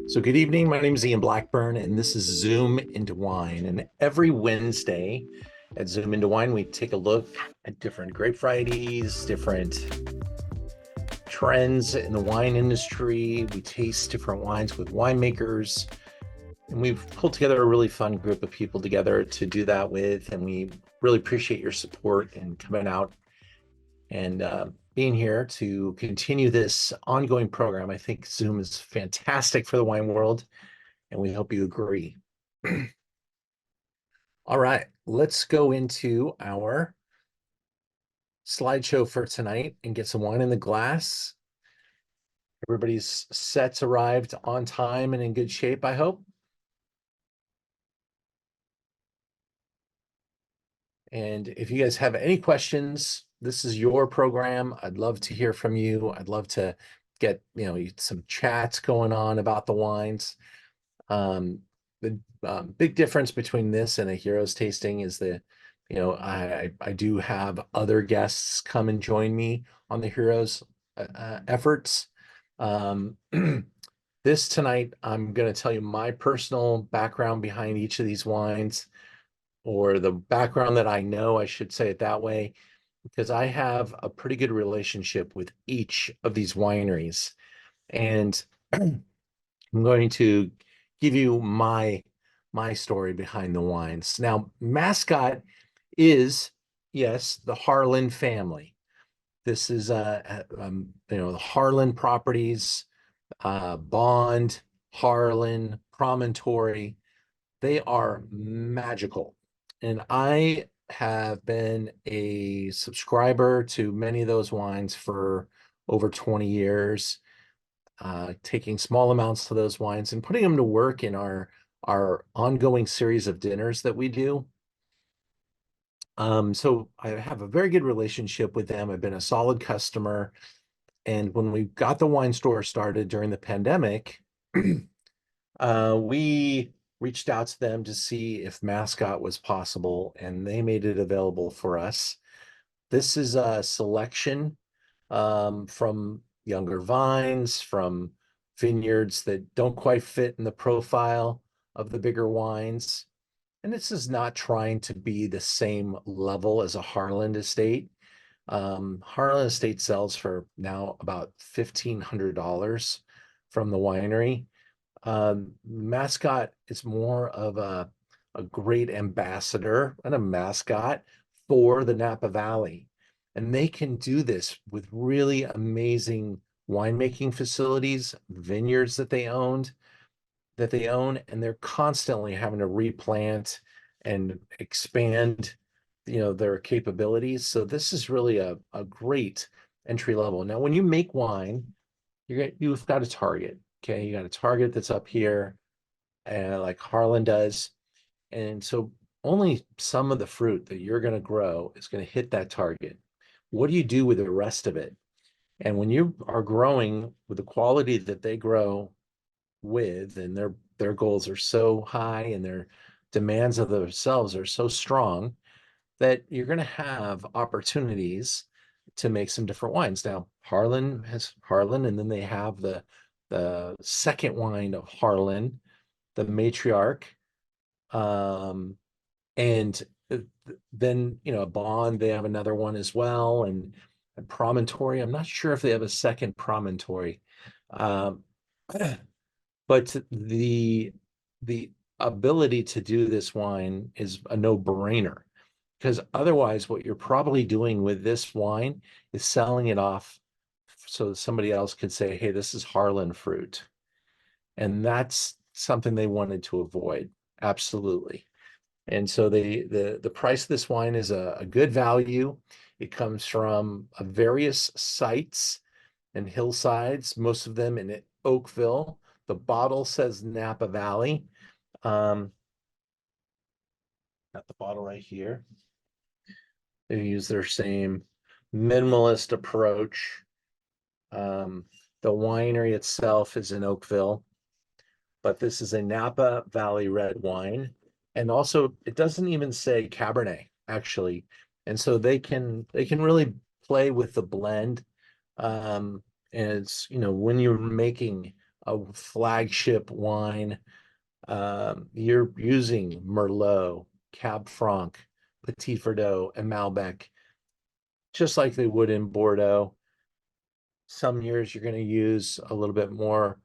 So, good evening. My name is Ian Blackburn, and this is Zoom into Wine. And every Wednesday at Zoom into Wine, we take a look at different grape varieties, different trends in the wine industry. We taste different wines with winemakers, and we've pulled together a really fun group of people together to do that with. And we really appreciate your support and coming out and being here to continue this ongoing program. I think Zoom is fantastic for the wine world, and we hope you agree. All right, let's go into our slideshow for tonight and get some wine in the glass. Everybody's sets arrived on time and in good shape, I hope. And if you guys have any questions, this is your program. I'd love to hear from you. I'd love to get, some chats going on about the wines. The big difference between this and a heroes tasting is that, I do have other guests come and join me on the heroes efforts. This tonight, I'm going to tell you my personal background behind each of these wines, or the background that I know, I should say it that way, because I have a pretty good relationship with each of these wineries. And I'm going to give you my story behind the wines. Now, Mascot is, yes, the Harlan family. This is the Harlan properties, Bond, Harlan, Promontory. They are magical. And I have been a subscriber to many of those wines for over 20 years, taking small amounts of those wines and putting them to work in our ongoing series of dinners that we do. So I have a very good relationship with them. I've been a solid customer. And when we got the wine store started during the pandemic, we reached out to them to see if Mascot was possible, and they made it available for us. This is a selection from younger vines, from vineyards that don't quite fit in the profile of the bigger wines. And this is not trying to be the same level as a Harlan estate. Harlan estate sells for now about $1,500 from the winery. Mascot is more of a great ambassador and a mascot for the Napa Valley. And they can do this with really amazing winemaking facilities, vineyards that they own, and they're constantly having to replant and expand, their capabilities. So this is really a great entry level. Now, when you make wine, you've got a target. Okay, you got a target that's up here, like Harlan does. And so only some of the fruit that you're going to grow is going to hit that target. What do you do with the rest of it? And when you are growing with the quality that they grow with, and their goals are so high and their demands of themselves are so strong, that you're going to have opportunities to make some different wines. Now, Harlan has Harlan, and then they have the second wine of Harlan, the matriarch, and then Bond, they have another one as well, and Promontory. I'm not sure if they have a second Promontory, um, but the ability to do this wine is a no-brainer, because otherwise what you're probably doing with this wine is selling it off so somebody else could say, hey, this is Harlan fruit. And that's something they wanted to avoid. Absolutely. And so the price of this wine is a good value. It comes from various sites and hillsides, most of them in Oakville. The bottle says Napa Valley. Got the bottle right here. They use their same minimalist approach. The winery itself is in Oakville, but this is a Napa Valley red wine. And also it doesn't even say Cabernet, actually. And so they can really play with the blend. And it's, when you're making a flagship wine. You're using Merlot, Cab Franc, Petit Verdot, and Malbec, just like they would in Bordeaux. Some years you're going to use a little bit more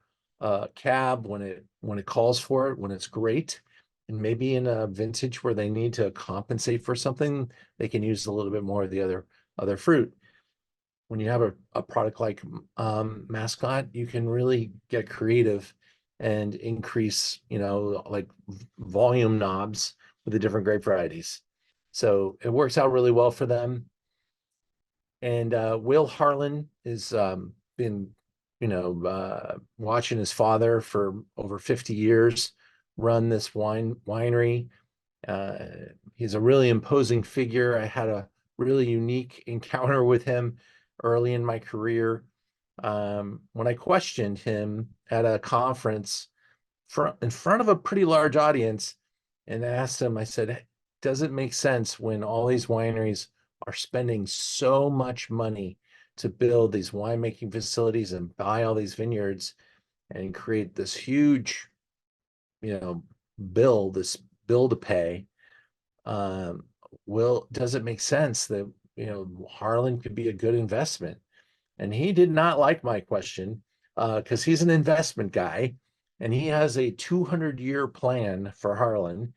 cab when it calls for it, when it's great. And maybe in a vintage where they need to compensate for something, they can use a little bit more of the other fruit. When you have a product like Mascot, you can really get creative and increase, like volume knobs with the different grape varieties. So it works out really well for them. And Will Harlan has been, watching his father for over 50 years run this winery. Uh, he's a really imposing figure. I had a really unique encounter with him early in my career when I questioned him at a conference in front of a pretty large audience and asked him, I said, does it make sense when all these wineries are spending so much money to build these winemaking facilities and buy all these vineyards and create this huge, this bill to pay? Does it make sense that, Harlan could be a good investment? And he did not like my question because he's an investment guy and he has a 200-year plan for Harlan.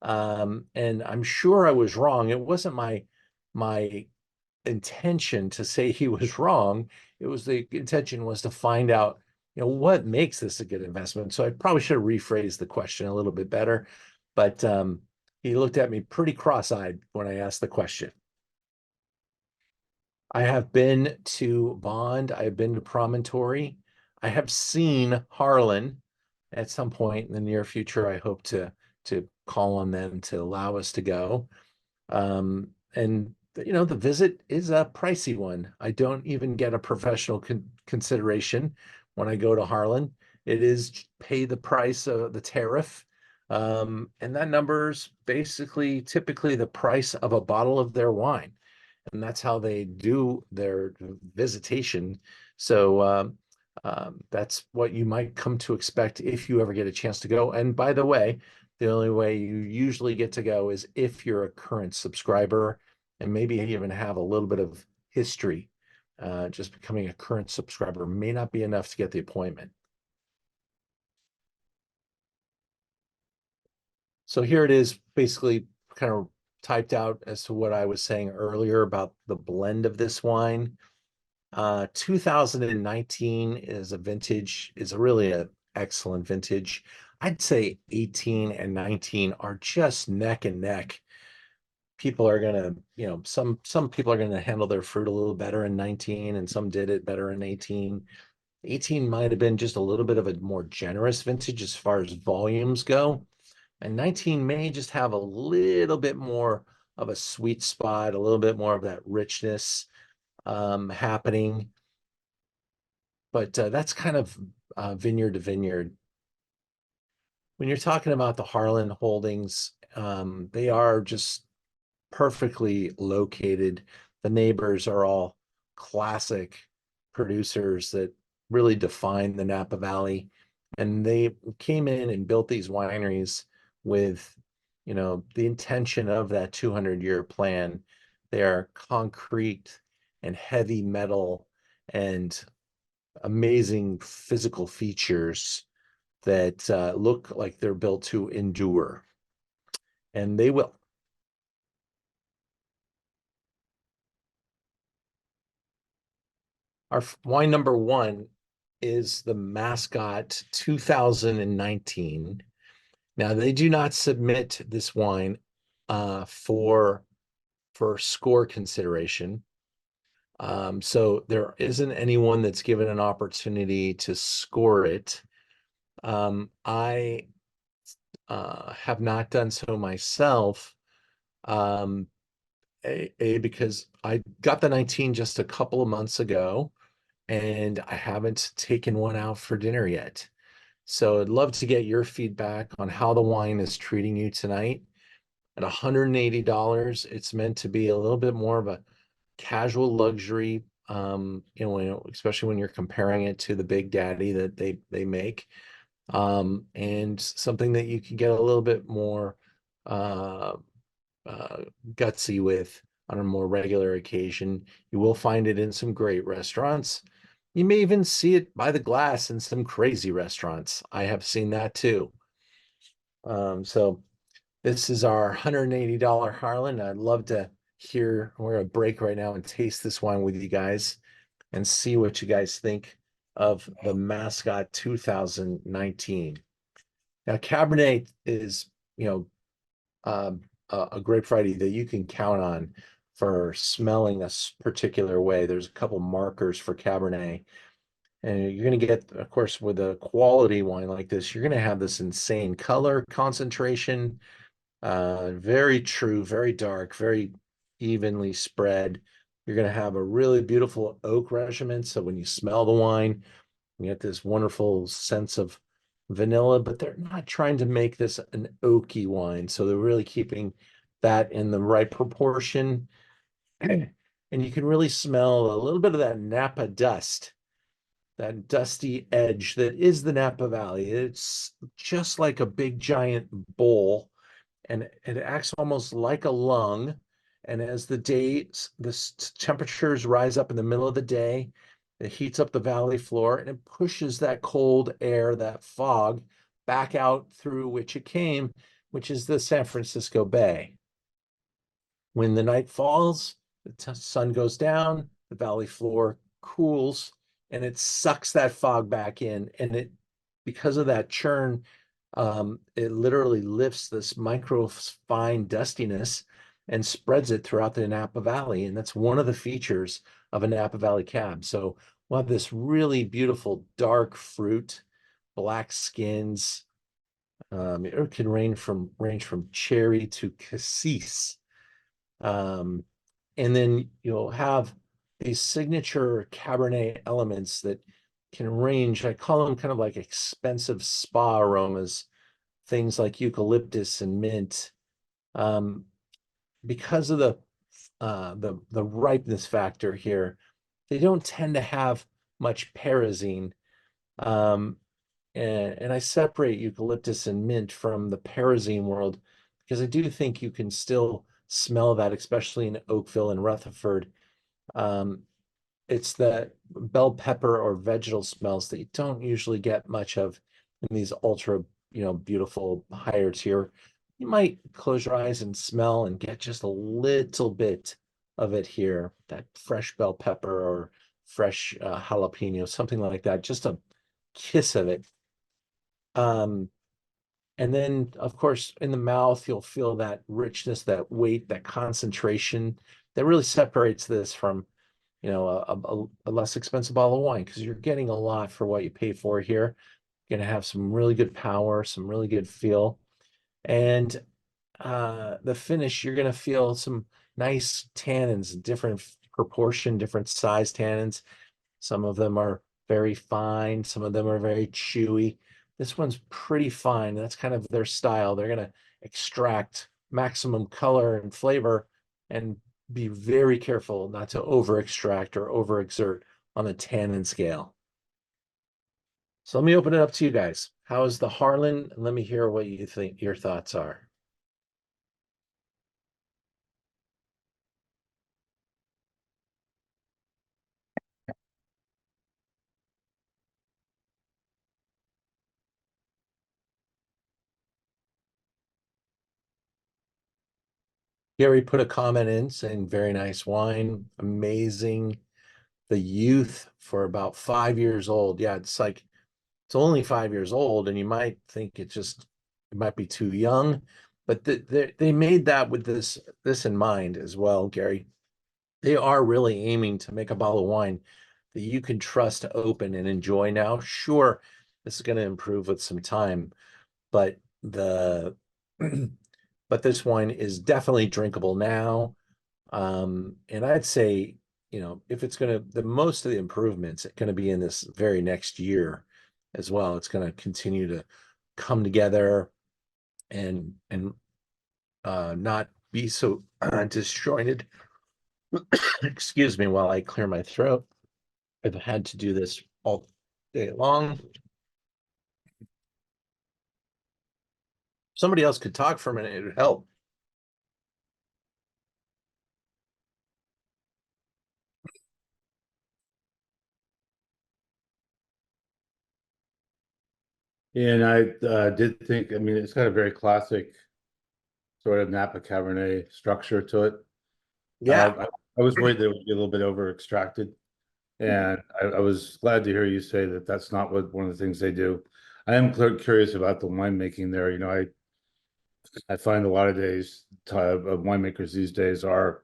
And I'm sure I was wrong. It wasn't my intention to say he was wrong. It was the intention was to find out, what makes this a good investment. So I probably should have rephrased the question a little bit better, but he looked at me pretty cross-eyed when I asked the question. I have been to Bond. I have been to Promontory. I have seen Harlan at some point in the near future. I hope to call on them to allow us to go. And the visit is a pricey one. I don't even get a professional consideration when I go to Harlan. It is pay the price of the tariff. And that number's basically typically the price of a bottle of their wine. And that's how they do their visitation. So that's what you might come to expect if you ever get a chance to go. And by the way, the only way you usually get to go is if you're a current subscriber and maybe even have a little bit of history. Just becoming a current subscriber may not be enough to get the appointment. So here it is, basically kind of typed out as to what I was saying earlier about the blend of this wine. 2019 is a really an excellent vintage. I'd say 18 and 19 are just neck and neck. People are gonna, some people are gonna handle their fruit a little better in 19, and some did it better in 18. 18 might have been just a little bit of a more generous vintage as far as volumes go. And 19 may just have a little bit more of a sweet spot, a little bit more of that richness happening. But that's kind of vineyard to vineyard. When you're talking about the Harlan holdings, they are just perfectly located. The neighbors are all classic producers that really define the Napa Valley. And they came in and built these wineries with, the intention of that 200-year plan. They are concrete and heavy metal and amazing physical features that look like they're built to endure. And they will. Our wine number one is the Mascot 2019. Now, they do not submit this wine for score consideration. So there isn't anyone that's given an opportunity to score it. I have not done so myself. Because I got the 19 just a couple of months ago, and I haven't taken one out for dinner yet. So I'd love to get your feedback on how the wine is treating you tonight. At $180, it's meant to be a little bit more of a casual luxury especially when you're comparing it to the Big Daddy that they make, and something that you can get a little bit more uh, gutsy with on a more regular occasion. You will find it in some great restaurants. You may even see it by the glass in some crazy restaurants. I have seen that too. So this is our $180 Harlan. I'd love to hear, we're gonna break right now and taste this wine with you guys and see what you guys think of the Mascot 2019. Now, Cabernet is, you know, a grape variety that you can count on for smelling a particular way. There's a couple markers for Cabernet, and you're going to get, of course, with a quality wine like this, you're going to have this insane color concentration, very true, very dark, very evenly spread. You're going to have a really beautiful oak regimen. So when you smell the wine, you get this wonderful sense of vanilla, but they're not trying to make this an oaky wine. So they're really keeping that in the right proportion. And you can really smell a little bit of that Napa dust, that dusty edge that is the Napa Valley. It's just like a big giant bowl, and it acts almost like a lung. And as the temperatures rise up in the middle of the day, it heats up the valley floor and it pushes that cold air, that fog, back out through which it came, which is the San Francisco Bay. When the night falls, the sun goes down, the valley floor cools, and it sucks that fog back in. And because of that churn, it literally lifts this micro fine dustiness and spreads it throughout the Napa Valley. And that's one of the features of a Napa Valley cab. So we'll have this really beautiful dark fruit, black skins. It can range from cherry to cassis. Um, and then you'll have these signature Cabernet elements that can range. I call them kind of like expensive spa aromas, things like eucalyptus and mint. Um, because of the ripeness factor here, they don't tend to have much pyrazine. Um, and I separate eucalyptus and mint from the pyrazine world because I do think you can still smell that, especially in Oakville and Rutherford. Um, it's the bell pepper or vegetal smells that you don't usually get much of in these ultra, beautiful higher tier. You might close your eyes and smell and get just a little bit of it here, that fresh bell pepper or fresh jalapeno, something like that, just a kiss of it. Um, and then, of course, in the mouth, you'll feel that richness, that weight, that concentration that really separates this from, a less expensive bottle of wine because you're getting a lot for what you pay for here. You're going to have some really good power, some really good feel. And the finish, you're going to feel some nice tannins, different proportion, different size tannins. Some of them are very fine, some of them are very chewy. This one's pretty fine. That's kind of their style. They're going to extract maximum color and flavor and be very careful not to over extract or over exert on the tannin scale. So let me open it up to you guys. How is the Harlan? Let me hear what you think your thoughts are. Gary put a comment in saying, very nice wine, amazing. The youth for about 5 years old. Yeah, it's only 5 years old, and you might think it might be too young, but they made that with this in mind as well, Gary. They are really aiming to make a bottle of wine that you can trust to open and enjoy now. Sure, this is going to improve with some time, but the but this wine is definitely drinkable now. And I'd say, if it's the most of the improvements are going to be in this very next year as well. It's going to continue to come together and not be so disjointed. Excuse me while I clear my throat. I've had to do this all day long. Somebody else could talk for a minute, it would help. And I did think, I mean, it's got a very classic sort of Napa Cabernet structure to it. Yeah. I was worried that it would be a little bit over extracted, and I was glad to hear you say that that's not what one of the things they do. I am curious about the winemaking there. You know, I find a lot of days of winemakers these days are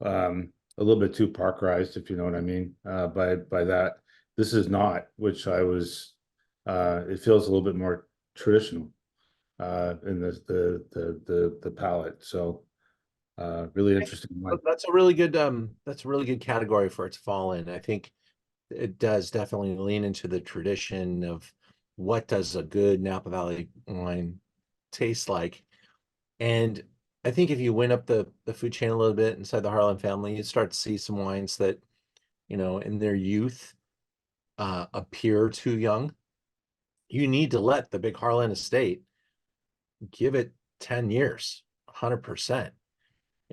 a little bit too parkerized, if you know what I mean. By that, this is not, which I was. It feels a little bit more traditional in the palette. So really interesting one. That's a really good category for it to fall in. I think it does definitely lean into the tradition of what does a good Napa Valley wine taste like. And I think if you went up the food chain a little bit inside the Harlan family, you start to see some wines that, in their youth appear too young. You need to let the big Harlan estate give it 10 years, 100%.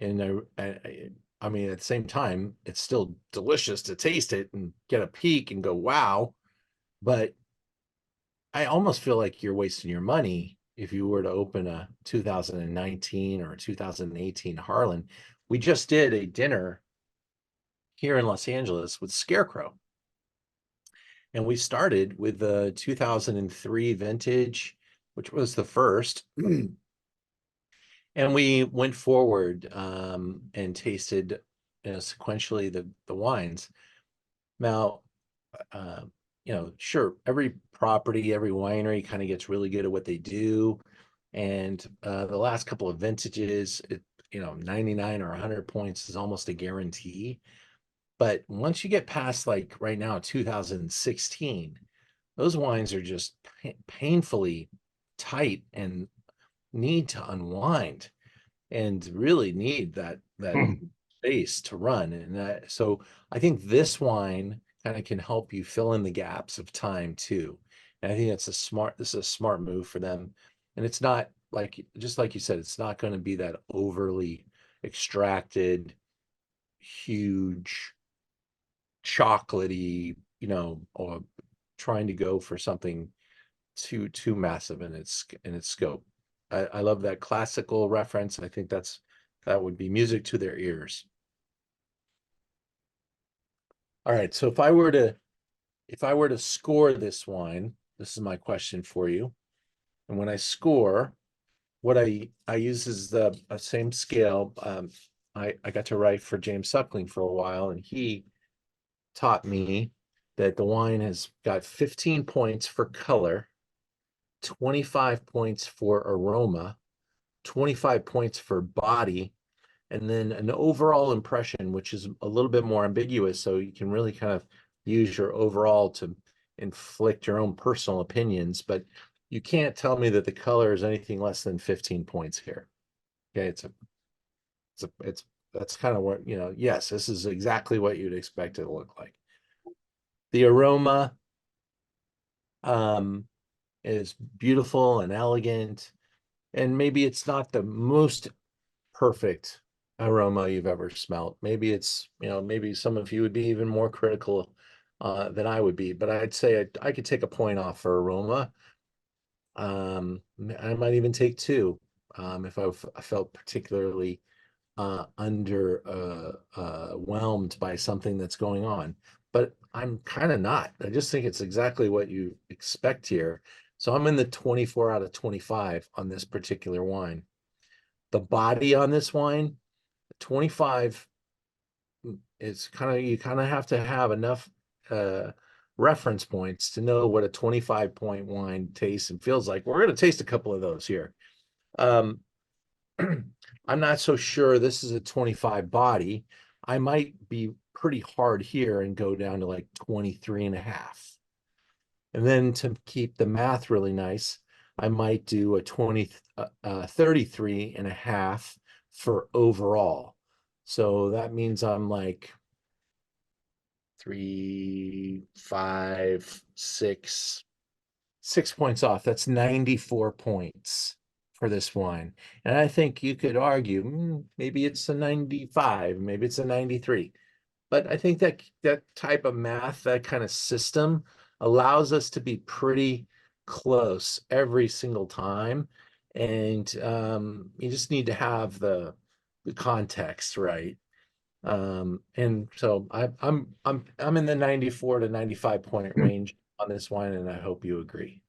And I mean, at the same time, it's still delicious to taste it and get a peek and go, wow. But I almost feel like you're wasting your money if you were to open a 2019 or 2018 Harlan. We just did a dinner here in Los Angeles with Scarecrow, and we started with the 2003 vintage, which was the first. And we went forward and tasted, sequentially the wines. Now, uh, sure, every property, every winery kind of gets really good at what they do. And the last couple of vintages, 99 or 100 points is almost a guarantee. But once you get past, like right now, 2016, those wines are just painfully tight and need to unwind and really need that space to run. And so I think this wine kind of can help you fill in the gaps of time too. And I think this is a smart move for them. And it's not like, just like you said, it's not going to be that overly extracted, huge, chocolatey, or trying to go for something too massive in its scope. I love that classical reference. I think that would be music to their ears. All right, so if I were to score this wine, this is my question for you. And when I score, what I use is the same scale. I got to write for James Suckling for a while, and he taught me that the wine has got 15 points for color, 25 points for aroma, 25 points for body, and then an overall impression, which is a little bit more ambiguous. So you can really kind of use your overall to inflict your own personal opinions, but you can't tell me that the color is anything less than 15 points here. Okay, it's that's kind of what, yes, this is exactly what you'd expect it to look like. The aroma um is beautiful and elegant, and maybe it's not the most perfect aroma you've ever smelt. Maybe maybe some of you would be even more critical than I would be, but I'd say I could take a point off for aroma. I might even take two if I felt particularly whelmed by something that's going on. But I'm kind of not. I just think it's exactly what you expect here. So I'm in the 24 out of 25 on this particular wine. The body on this wine, 25, it's you kind of have to have enough uh reference points to know what a 25-point wine tastes and feels like. We're going to taste a couple of those here. Um I'm not so sure this is a 25 body. I might be pretty hard here and go down to like 23 and a half. And then to keep the math really nice, I might do a 33 and a half for overall. So that means I'm like 3, 5, 6 points off. That's 94 points for this wine. And I think you could argue maybe it's a 95, maybe it's a 93. But I think that that type of math, that kind of system allows us to be pretty close every single time. And you just need to have the context right. And so I'm in the 94 to 95 point range on this wine, and I hope you agree.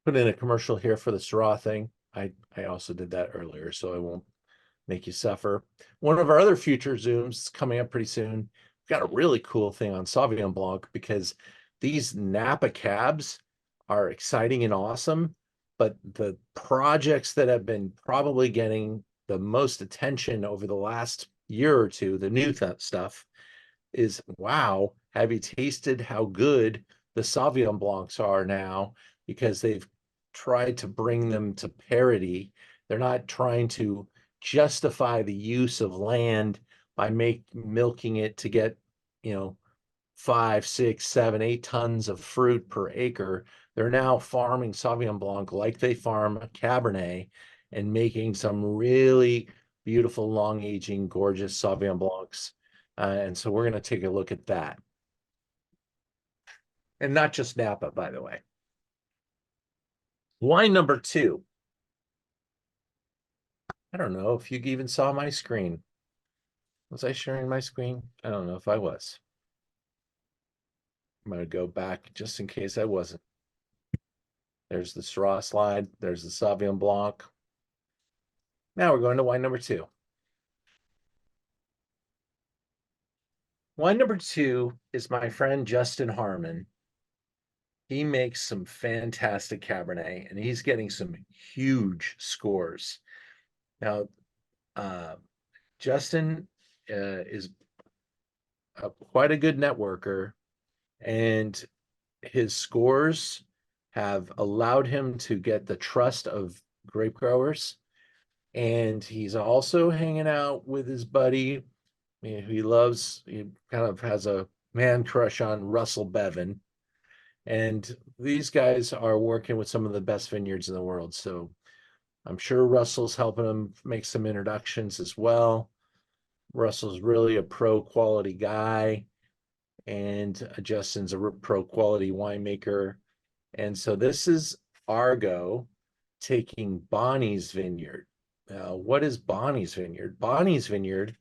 Put in a commercial here for the straw thing. I also did that earlier, so I won't make you suffer. One of our other future Zooms is coming up pretty soon. We've got a really cool thing on Sauvignon Blanc because these Napa cabs are exciting and awesome, but the projects that have been probably getting the most attention over the last year or two, the new stuff, is wow, have you tasted how good the Sauvignon Blancs are now? Because they've tried to bring them to parity. They're not trying to justify the use of land by milking it to get, you know, 5, 6, 7, 8 tons of fruit per acre. They're now farming Sauvignon Blanc like they farm Cabernet and making some really beautiful, long aging, gorgeous Sauvignon Blancs. And so we're going to take a look at that. And not just Napa, by the way. Wine number 2. I don't know if you even saw my screen. Was I sharing my screen? I don't know if I was. I'm going to go back just in case I wasn't. There's the straw slide. There's the Sauvignon Blanc. Now we're going to wine number 2. Wine number 2 is my friend Justin Harmon. He makes some fantastic Cabernet, and he's getting some huge scores. Now, Justin is quite a good networker, and his scores have allowed him to get the trust of grape growers. And he's also hanging out with his buddy. He kind of has a man crush on Russell Bevan. And these guys are working with some of the best vineyards in the world. So I'm sure Russell's helping him make some introductions as well. Russell's really a pro quality guy, and Justin's a pro quality winemaker. And so this is Argot taking Bonny's Vineyard. Now, what is Bonny's Vineyard? Bonny's Vineyard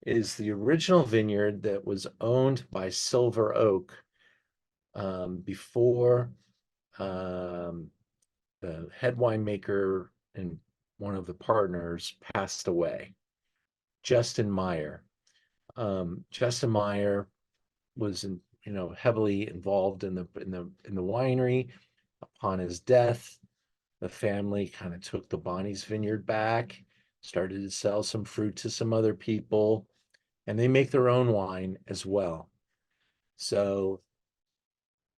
is the original vineyard that was owned by Silver Oak before the head winemaker and one of the partners passed away, Justin Meyer. Justin Meyer was, heavily involved in the winery. Upon his death, the family kind of took the Bonny's Vineyard back, started to sell some fruit to some other people, and they make their own wine as well. So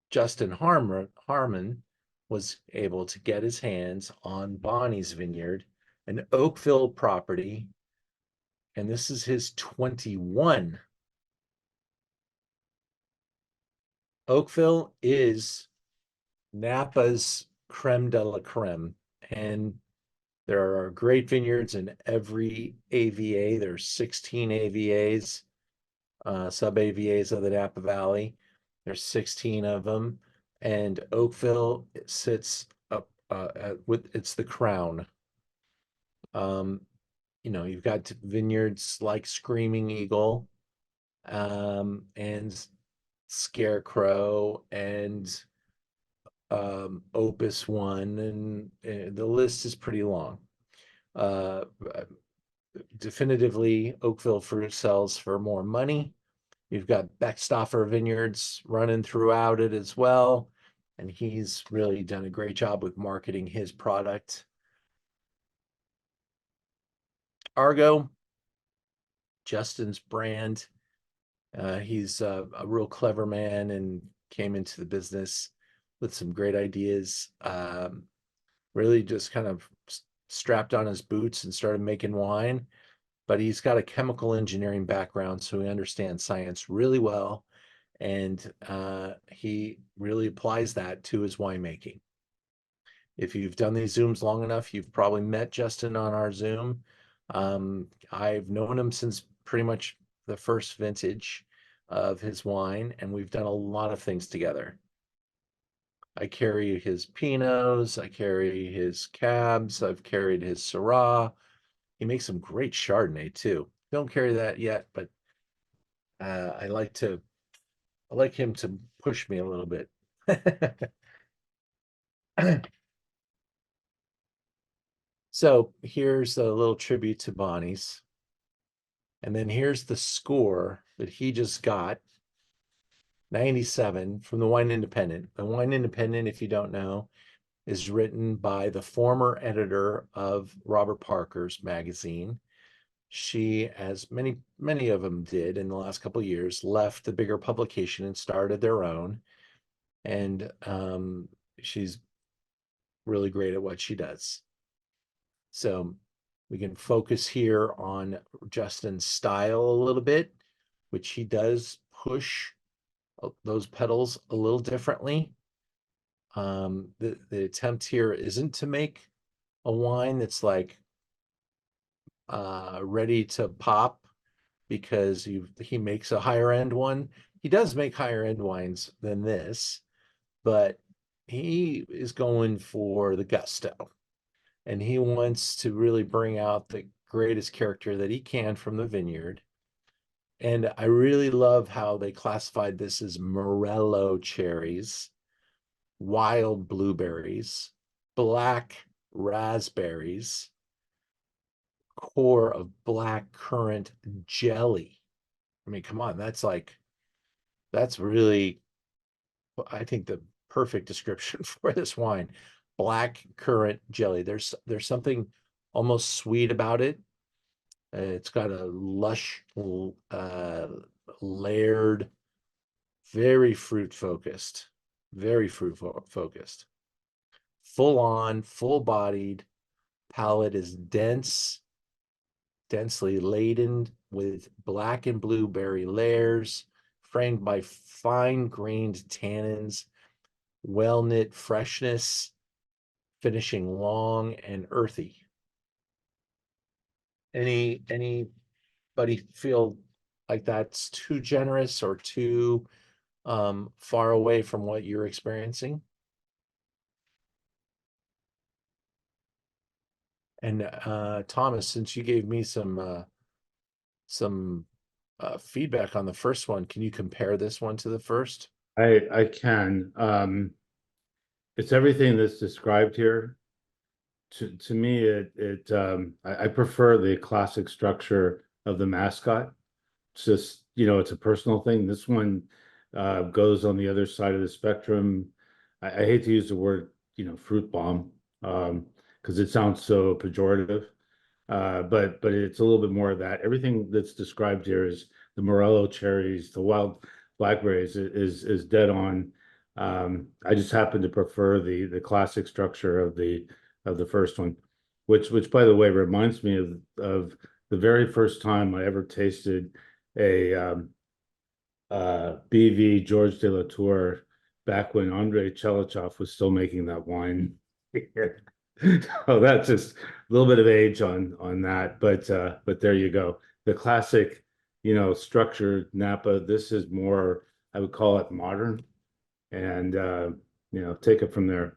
Justin Harmon was able to get his hands on Bonny's Vineyard, an Oakville property, and this is his 21. Oakville is Napa's creme de la creme, and there are great vineyards in every AVA. There's 16 AVAs, sub-AVAs of the Napa Valley. There's 16 of them, and Oakville sits up it's the crown. You've got vineyards like Screaming Eagle, and Scarecrow, and Opus One, and the list is pretty long. Definitively, Oakville fruit sells for more money. You've got Beckstoffer Vineyards running throughout it as well, and he's really done a great job with marketing his product. Argot, Justin's brand. He's a real clever man and came into the business with some great ideas. Really just kind of strapped on his boots and started making wine. But he's got a chemical engineering background, so he understands science really well, and he really applies that to his winemaking. If you've done these Zooms long enough, you've probably met Justin on our Zoom. I've known him since pretty much the first vintage of his wine, and we've done a lot of things together. I carry his Pinots, I carry his Cabs, I've carried his Syrah. He makes some great Chardonnay too. Don't carry that yet, but I like him to push me a little bit. So here's a little tribute to Bonnie's. And then here's the score that he just got, 97 from the Wine Independent. The Wine Independent, if you don't know, is written by the former editor of Robert Parker's magazine. She, as many of them did in the last couple of years, left the bigger publication and started their own. And she's really great at what she does. So we can focus here on Justin's style a little bit, which he does push those petals a little differently. The attempt here isn't to make a wine that's like ready to pop because he makes a higher end one. He does make higher end wines than this, but he is going for the gusto, and he wants to really bring out the greatest character that he can from the vineyard. And I really love how they classified this as Morello cherries, wild blueberries, black raspberries, core of black currant jelly. I mean, come on, that's really, I think, the perfect description for this wine. Black currant jelly. There's something almost sweet about it. It's got a lush, layered, very fruit focused, full on, full bodied. Palate is dense, densely laden with black and blueberry layers, framed by fine grained tannins, well knit freshness, finishing long and earthy. Anybody feel like that's too generous or too far away from what you're experiencing? And Thomas, since you gave me some feedback on the first one, can you compare this one to the first? I can. It's everything that's described here. To me, I prefer the classic structure of the Mascot. It's just, it's a personal thing. This one goes on the other side of the spectrum. I hate to use the word, fruit bomb, because it sounds so pejorative. But it's a little bit more of that. Everything that's described here is the Morello cherries, the wild blackberries is dead on. I just happen to prefer the classic structure of the first one, which by the way reminds me of the very first time I ever tasted a BV George de la Tour back when Andrei Chelichov was still making that wine. Oh, that's just a little bit of age on that, but there you go. The classic, structured Napa. This is more, I would call it modern, and take it from there.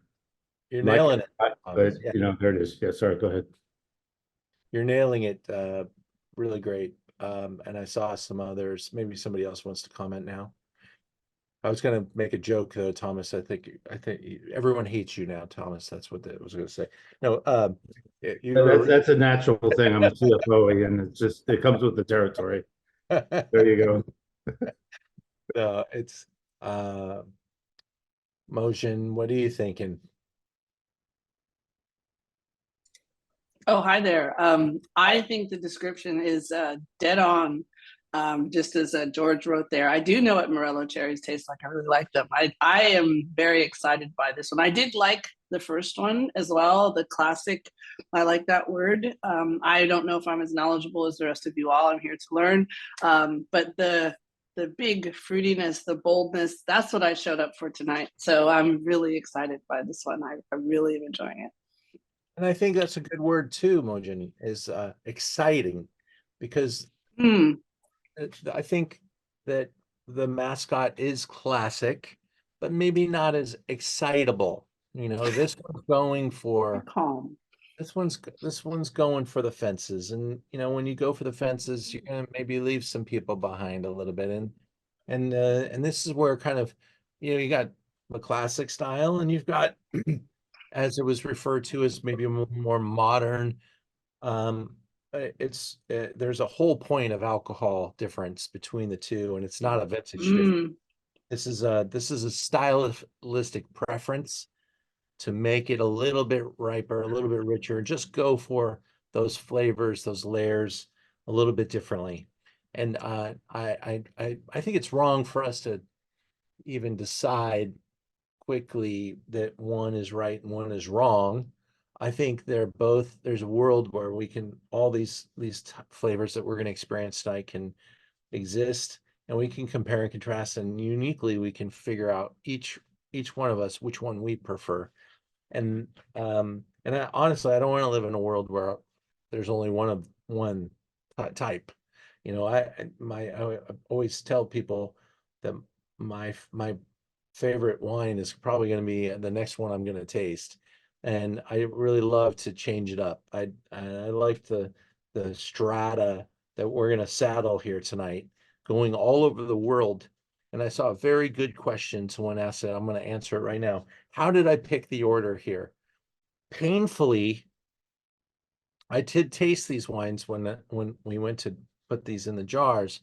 You're Like, nailing it, but Thomas. Yeah, there it is. Yeah, sorry, go ahead. you're nailing it. Really great. And I saw some others. Maybe somebody else wants to comment now. I was going to make a joke, Thomas. I think everyone hates you now, Thomas. That's what I was going to say. No, you were. That's a natural thing. I'm a CFO, and it comes with the territory. There you go. It's Motion. What are you thinking? Oh, hi there. I think the description is dead on. Just as George wrote there, I do know what Morello cherries taste like. I really like them. I am very excited by this one. I did like the first one as well, the classic. I like that word. I don't know if I'm as knowledgeable as the rest of you all. I'm here to learn. But the big fruitiness, the boldness, that's what I showed up for tonight. So I'm really excited by this one. I really am enjoying it. And I think that's a good word too, Mojin, is exciting, because I think that the Mascot is classic, but maybe not as excitable. You know, this one's going for Calm. this one's going for the fences. And you know, when you go for the fences, you're gonna maybe leave some people behind a little bit. And this is where kind of, you know, you got the classic style, and you've got as it was referred to as maybe a more modern. There's a whole point of alcohol difference between the two, and it's not a vintage difference. This is a stylistic preference to make it a little bit riper, a little bit richer, just go for those flavors, those layers a little bit differently. And I think it's wrong for us to even decide quickly that one is right and one is wrong. I think they're both, there's a world where we can, all these flavors that we're going to experience tonight can exist, and we can compare and contrast, and uniquely we can figure out each one of us which one we prefer. And honestly, I don't want to live in a world where there's only one type. You know, I always tell people that my favorite wine is probably going to be the next one I'm going to taste, and I really love to change it up. I like the strata that we're going to saddle here tonight, going all over the world. And I saw a very good question. Someone asked it. I'm going to answer it right now. How did I pick the order here? Painfully, I did taste these wines when we went to put these in the jars.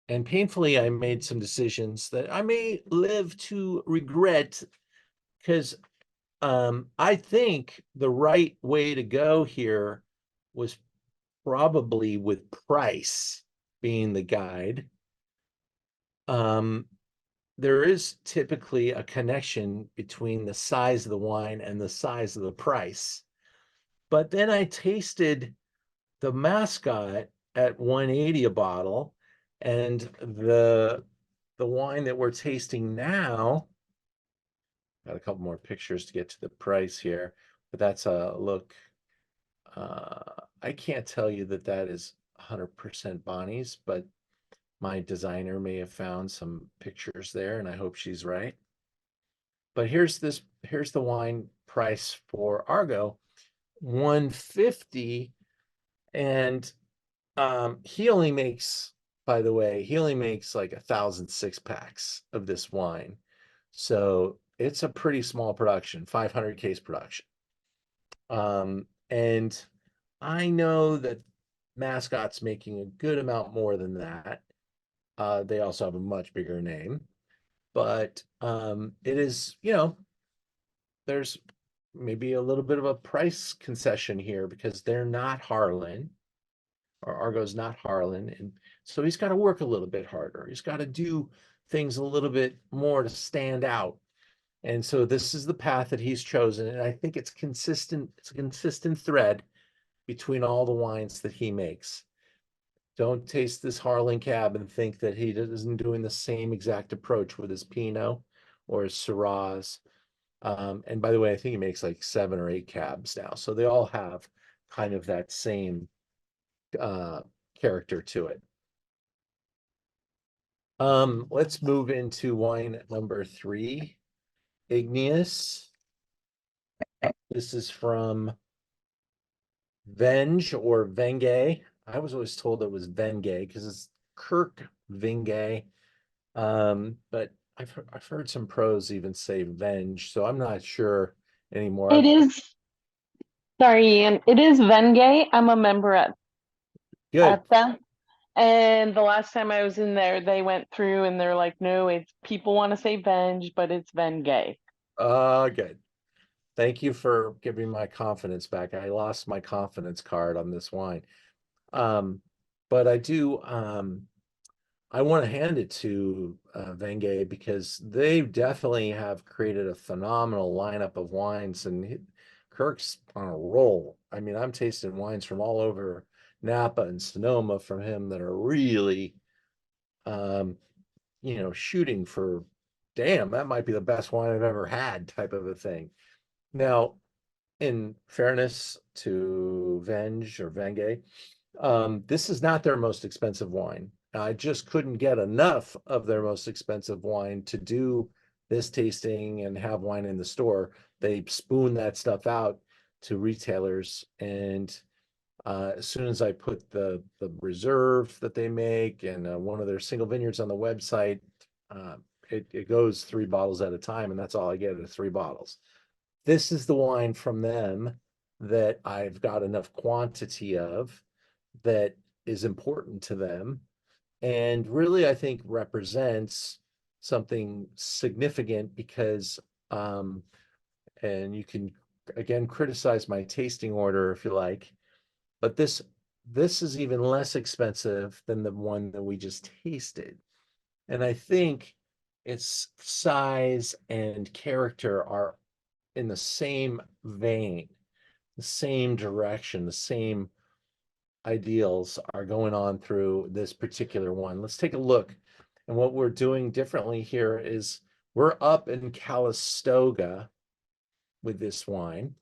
And painfully, I made some decisions that I may live to regret, because I think the right way to go here was probably with price being the guide. There is typically a connection between the size of the wine and the size of the price. But then I tasted the Mascot at 180 a bottle, and the wine that we're tasting now, got a couple more pictures to get to the price here, but that's a look. I can't tell you that that is 100% Bonnie's, but my designer may have found some pictures there, and I hope she's right. But here's the wine price for Argot, 150. And he only makes, by the way, he only makes like 1,000 6-packs of this wine. So it's a pretty small production, 500 case production. And I know that Mascot's making a good amount more than that. They also have a much bigger name, but it is, you know, there's maybe a little bit of a price concession here because they're not Harlan, or Argot's not Harlan, and so he's got to work a little bit harder. He's got to do things a little bit more to stand out. And so this is the path that he's chosen, and I think it's consistent. It's a consistent thread between all the wines that he makes. Don't taste this Harlan Cab and think that he isn't doing the same exact approach with his Pinot or his Syrahs. And by the way, I think he makes like 7 or 8 cabs now. So they all have kind of that same character to it. Let's move into wine number 3, Igneous. This is from Venge or Venge. I was always told it was Venge because it's Kirk Venge. But I've heard some pros even say Venge, so I'm not sure anymore. It is, sorry, Ian, it is Venge. I'm a member Good. at them. And the last time I was in there, they went through and they're like, no, it's people want to say Venge, but it's Venge. Good. Thank you for giving my confidence back. I lost my confidence card on this wine. But but I do, I want to hand it to Venge because they definitely have created a phenomenal lineup of wines, and Kirk's on a roll. I mean, I'm tasting wines from all over Napa and Sonoma from him that are really, shooting for, damn, that might be the best wine I've ever had type of a thing. Now, in fairness to Venge or Venge, this is not their most expensive wine. I just couldn't get enough of their most expensive wine to do this tasting and have wine in the store. They spoon that stuff out to retailers, and as soon as I put the reserve that they make and one of their single vineyards on the website, it goes 3 bottles at a time, and that's all I get is 3 bottles. This is the wine from them that I've got enough quantity of that is important to them, and really I think represents something significant because and you can again criticize my tasting order if you like, but this is even less expensive than the one that we just tasted. And I think its size and character are in the same vein, the same direction, the same ideals are going on through this particular one. Let's take a look. And what we're doing differently here is we're up in Calistoga with this wine.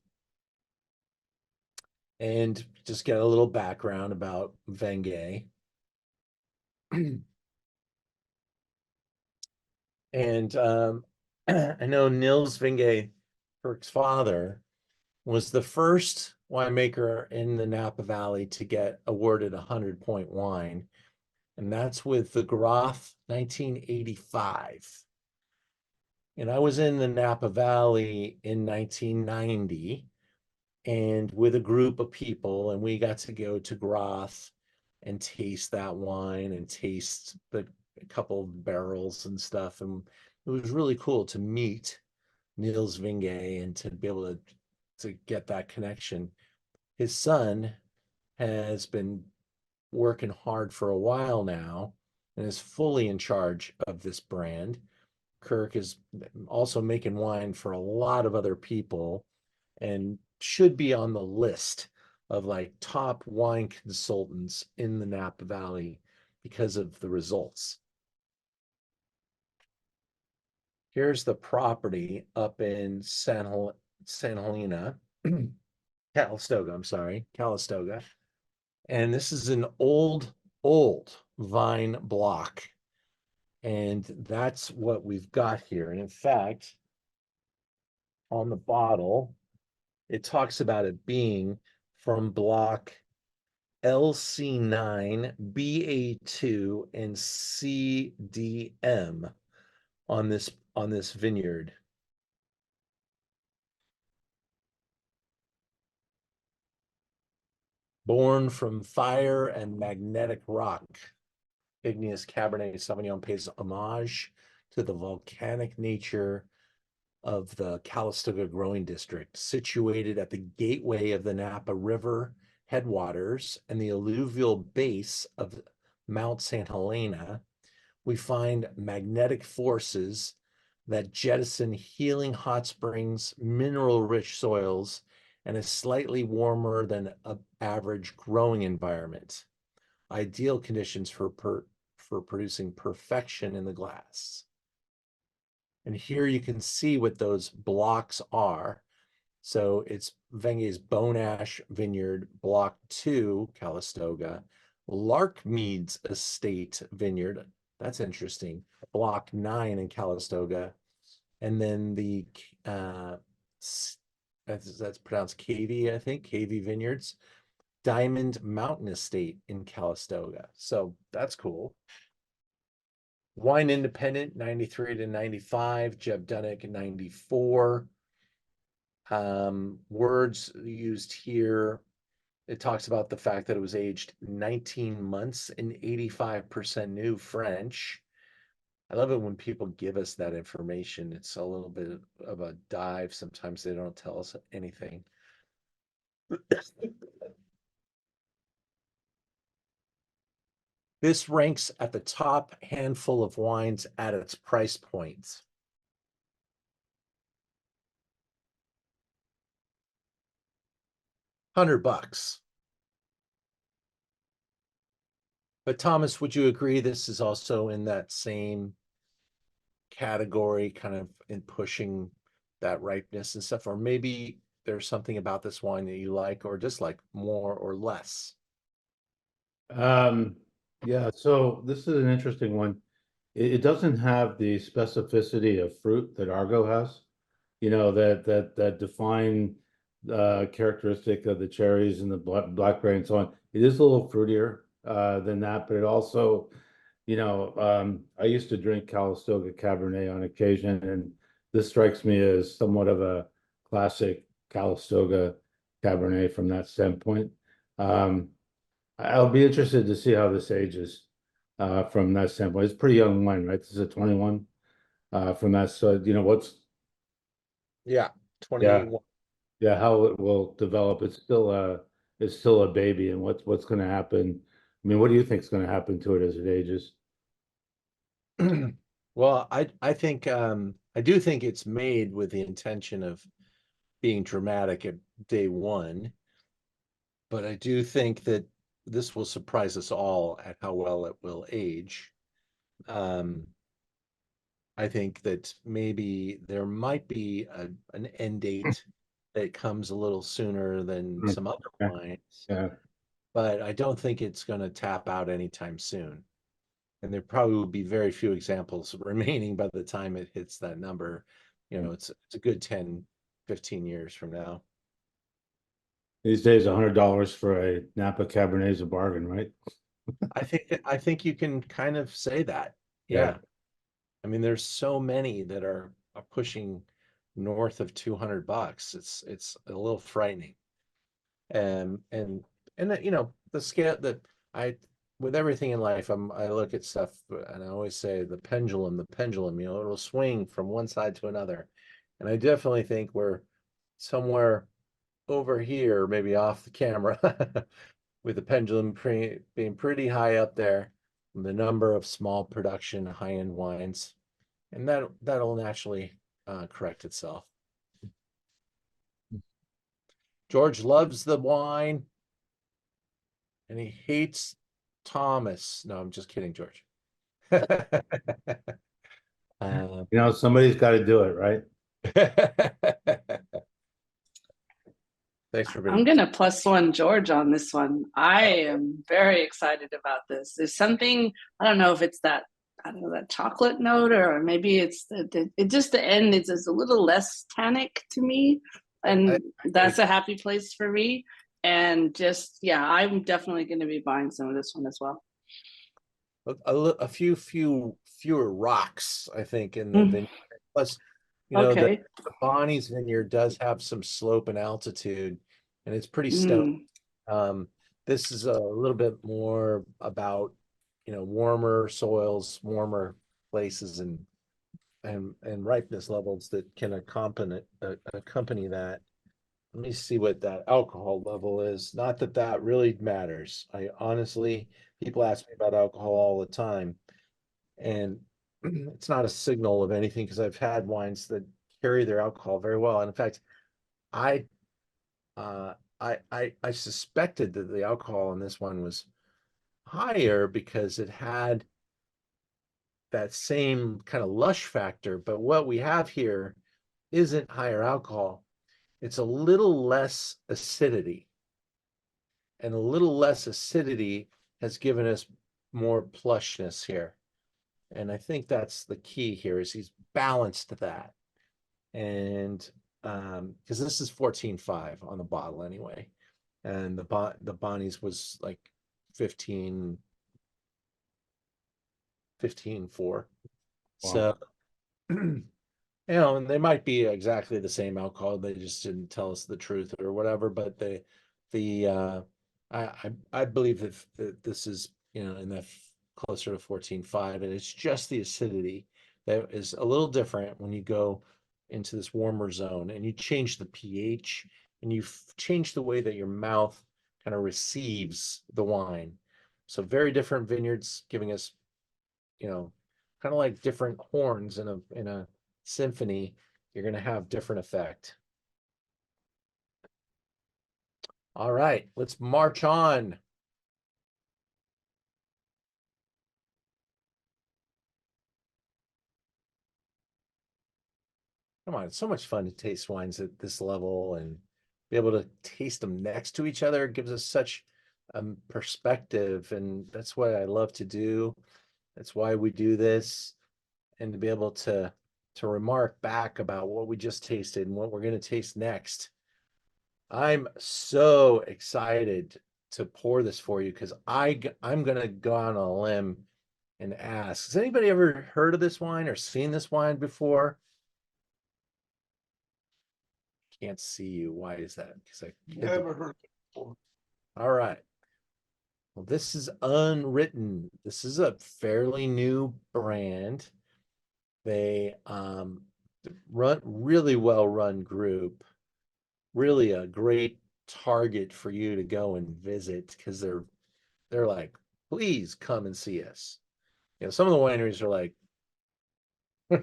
And just get a little background about Venge. And I know Nils Venge, Kirk's father, was the first winemaker in the Napa Valley to get awarded a 100-point wine. And that's with the Groth 1985. And I was in the Napa Valley in 1990 and with a group of people, and we got to go to Groth and taste that wine and taste the a couple of barrels and stuff. And it was really cool to meet Nils Vinge and to be able to get that connection. His son has been working hard for a while now and is fully in charge of this brand. Kirk is also making wine for a lot of other people and should be on the list of like top wine consultants in the Napa Valley because of the results. Here's the property up in San Helena, Calistoga, I'm sorry, Calistoga. And this is an old vine block. And that's what we've got here. And in fact, on the bottle, it talks about it being from block LC9, BA2, and CDM on this vineyard. Born from fire and magnetic rock, Igneous Cabernet Sauvignon pays homage to the volcanic nature of the Calistoga growing district, situated at the gateway of the Napa River headwaters and the alluvial base of Mount St. Helena. We find magnetic forces that jettison healing hot springs, mineral-rich soils, and a slightly warmer than average growing environment. Ideal conditions for producing perfection in the glass. And here you can see what those blocks are. So it's Venge's Bone Ash Vineyard, Block 2, Calistoga, Larkmead's Estate Vineyard, that's interesting, Block 9 in Calistoga, and then the, that's pronounced Cavey, I think, Cavey Vineyards, Diamond Mountain Estate in Calistoga. So that's cool. Wine Independent, 93 to 95, Jeb Dunnick, 94. Words used here, it talks about the fact that it was aged 19 months in 85% new French. I love it when people give us that information. It's a little bit of a dive. Sometimes they don't tell us anything. This ranks at the top handful of wines at its price point. $100. But Thomas, would you agree this is also in that same category, kind of in pushing that ripeness and stuff? Or maybe there's something about this wine that you like or dislike more or less? Yeah, so this is an interesting one. It doesn't have the specificity of fruit that Argo has, you know, that define characteristic of the cherries and the blackberry and so on. It is a little fruitier than that, but it also, you know, I used to drink Calistoga Cabernet on occasion, and this strikes me as somewhat of a classic Calistoga Cabernet from that standpoint. I'll be interested to see how this ages from that standpoint. It's pretty young wine, right? This is a 21 from that. So, you know, Yeah, yeah, 21. yeah, how it will develop. It's still a baby, and what's going to happen? I mean, what do you think is going to happen to it as it ages? Well, I think I do think it's made with the intention of being dramatic at day one, but I do think that this will surprise us all at how well it will age. Um, I think that maybe there might be an end date that comes a little sooner than Mm, some other yeah, wines, yeah. but I don't think it's going to tap out anytime soon. And there probably will be very few examples remaining by the time it hits that number. You know, it's a good 10, 15 years from now. These days, $100 for a Napa Cabernet is a bargain, right? I think you can kind of say that. Yeah. Yeah. I mean, there's so many that are pushing north of $200. It's a little frightening. And you know, the scale that I with everything in life, I look at stuff and I always say the pendulum, you know, it'll swing from one side to another. And I definitely think we're somewhere over here, maybe off the camera, with the pendulum being pretty high up there, the number of small production high-end wines, and that'll naturally correct itself. George loves the wine and he hates Thomas. No, I'm just kidding, George. Um, You know, somebody's got to do it, right? thanks for I'm being. gonna plus one George on this one. I am very excited about this. There's something, I don't know if it's that, I don't know, that chocolate note, or maybe it's it just the end is just a little less tannic to me, and that's a happy place for me. And just, yeah, I'm definitely going to be buying some of this one as well. A fewer rocks, I think, in the Mm, vineyard. Plus, you know, okay. the Bonny's vineyard does have some slope and altitude, and it's pretty stone. Mm, This is a little bit more about, you know, warmer soils, warmer places, and ripeness levels that can accompany that. Let me see what that alcohol level is. Not that that really matters. I honestly, people ask me about alcohol all the time, and it's not a signal of anything because I've had wines that carry their alcohol very well. And in fact, I I suspected that the alcohol in this one was higher because it had that same kind of lush factor. But what we have here isn't higher alcohol. It's a little less acidity. And a little less acidity has given us more plushness here. And I think that's the key here is he's balanced that. And because this is 14.5 on the bottle anyway. And the Bonnie's was like 15, 15.4. Wow. So you know, and they might be exactly the same alcohol. They just didn't tell us the truth or whatever. But the I believe that this is, you know, in that closer to 14.5, and it's just the acidity that is a little different when you go into this warmer zone and you change the pH and you change the way that your mouth kind of receives the wine. So very different vineyards giving us, you know, kind of like different horns in a symphony. You're going to have different effect. All right, let's march on. Come on, it's so much fun to taste wines at this level and be able to taste them next to each other. It gives us such perspective, and that's what I love to do. That's why we do this, and to be able to remark back about what we just tasted and what we're going to taste next. I'm so excited to pour this for you because I'm going to go on a limb and ask, has anybody ever heard of this wine or seen this wine before? Can't see you. Why is that? Because I Never heard it before. All right. Well, this is Unwritten. This is a fairly new brand. They run really well run group. Really a great target for you to go and visit because they're like, please come and see us. You know, some of the wineries are like,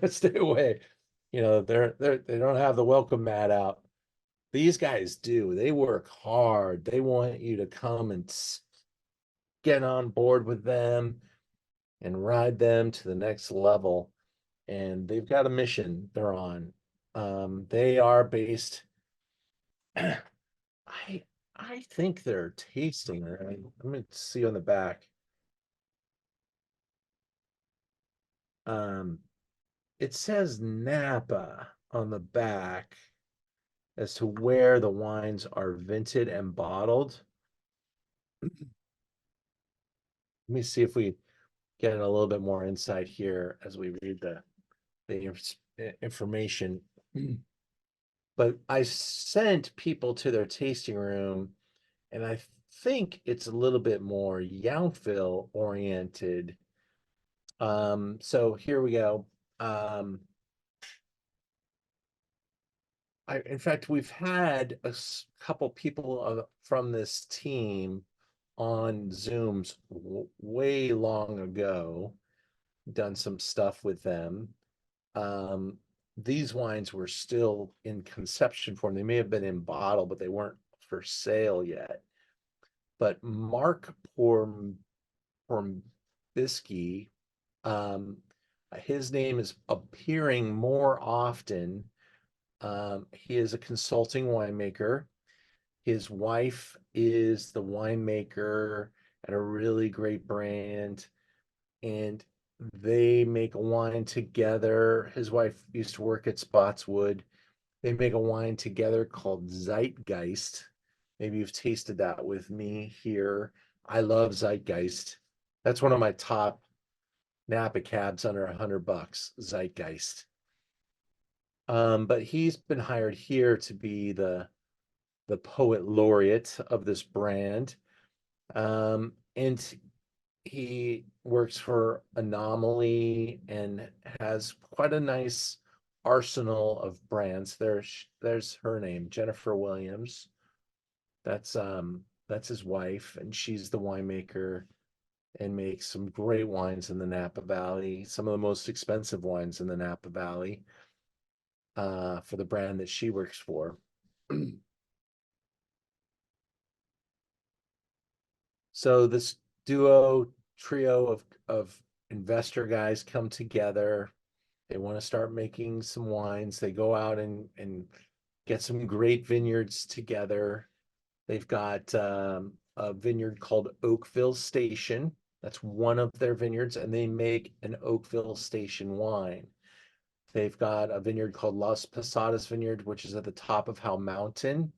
stay away. You know, they don't have the welcome mat out. These guys do. They work hard. They want you to come and get on board with them and ride them to the next level. And they've got a mission they're on. They are based. I think they're tasting. Right? I'm going to see on the back. It says Napa on the back as to where the wines are vinted and bottled. Let me see if we get a little bit more insight here as we read the information. But I sent people to their tasting room, and I think it's a little bit more Yountville oriented. So here we go. In fact, we've had a couple people from this team on Zooms way long ago, done some stuff with them. These wines were still in conception form. They may have been in bottle, but they weren't for sale yet. But Mark Pormbisky, his name is appearing more often. He is a consulting winemaker. His wife is the winemaker at a really great brand, and they make a wine together. His wife used to work at Spotswood. They make a wine together called Zeitgeist. Maybe you've tasted that with me here. I love Zeitgeist. That's one of my top Napa cabs under $100, Zeitgeist. But he's been hired here to be the poet laureate of this brand. And he works for Anomaly and has quite a nice arsenal of brands. There's her name, Jennifer Williams. That's his wife, and she's the winemaker and makes some great wines in the Napa Valley, some of the most expensive wines in the Napa Valley, for the brand that she works for. So this trio of investor guys come together. They want to start making some wines. They go out and get some great vineyards together. They've got a vineyard called Oakville Station. That's one of their vineyards, and they make an Oakville Station wine. They've got a vineyard called Las Posadas Vineyard, which is at the top of Howe Mountain.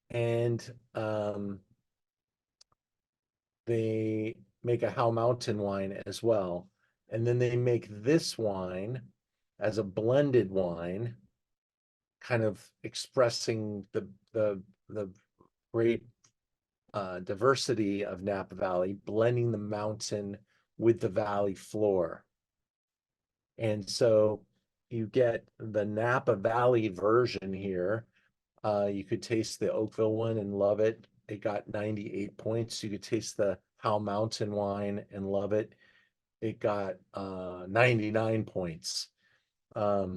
And they make a Howe Mountain wine as well. And then they make this wine as a blended wine, kind of expressing the great diversity of Napa Valley, blending the mountain with the valley floor. And so you get the Napa Valley version here. You could taste the Oakville one and love it. It got 98 points. You could taste the How Mountain wine and love it. It got 99 points. I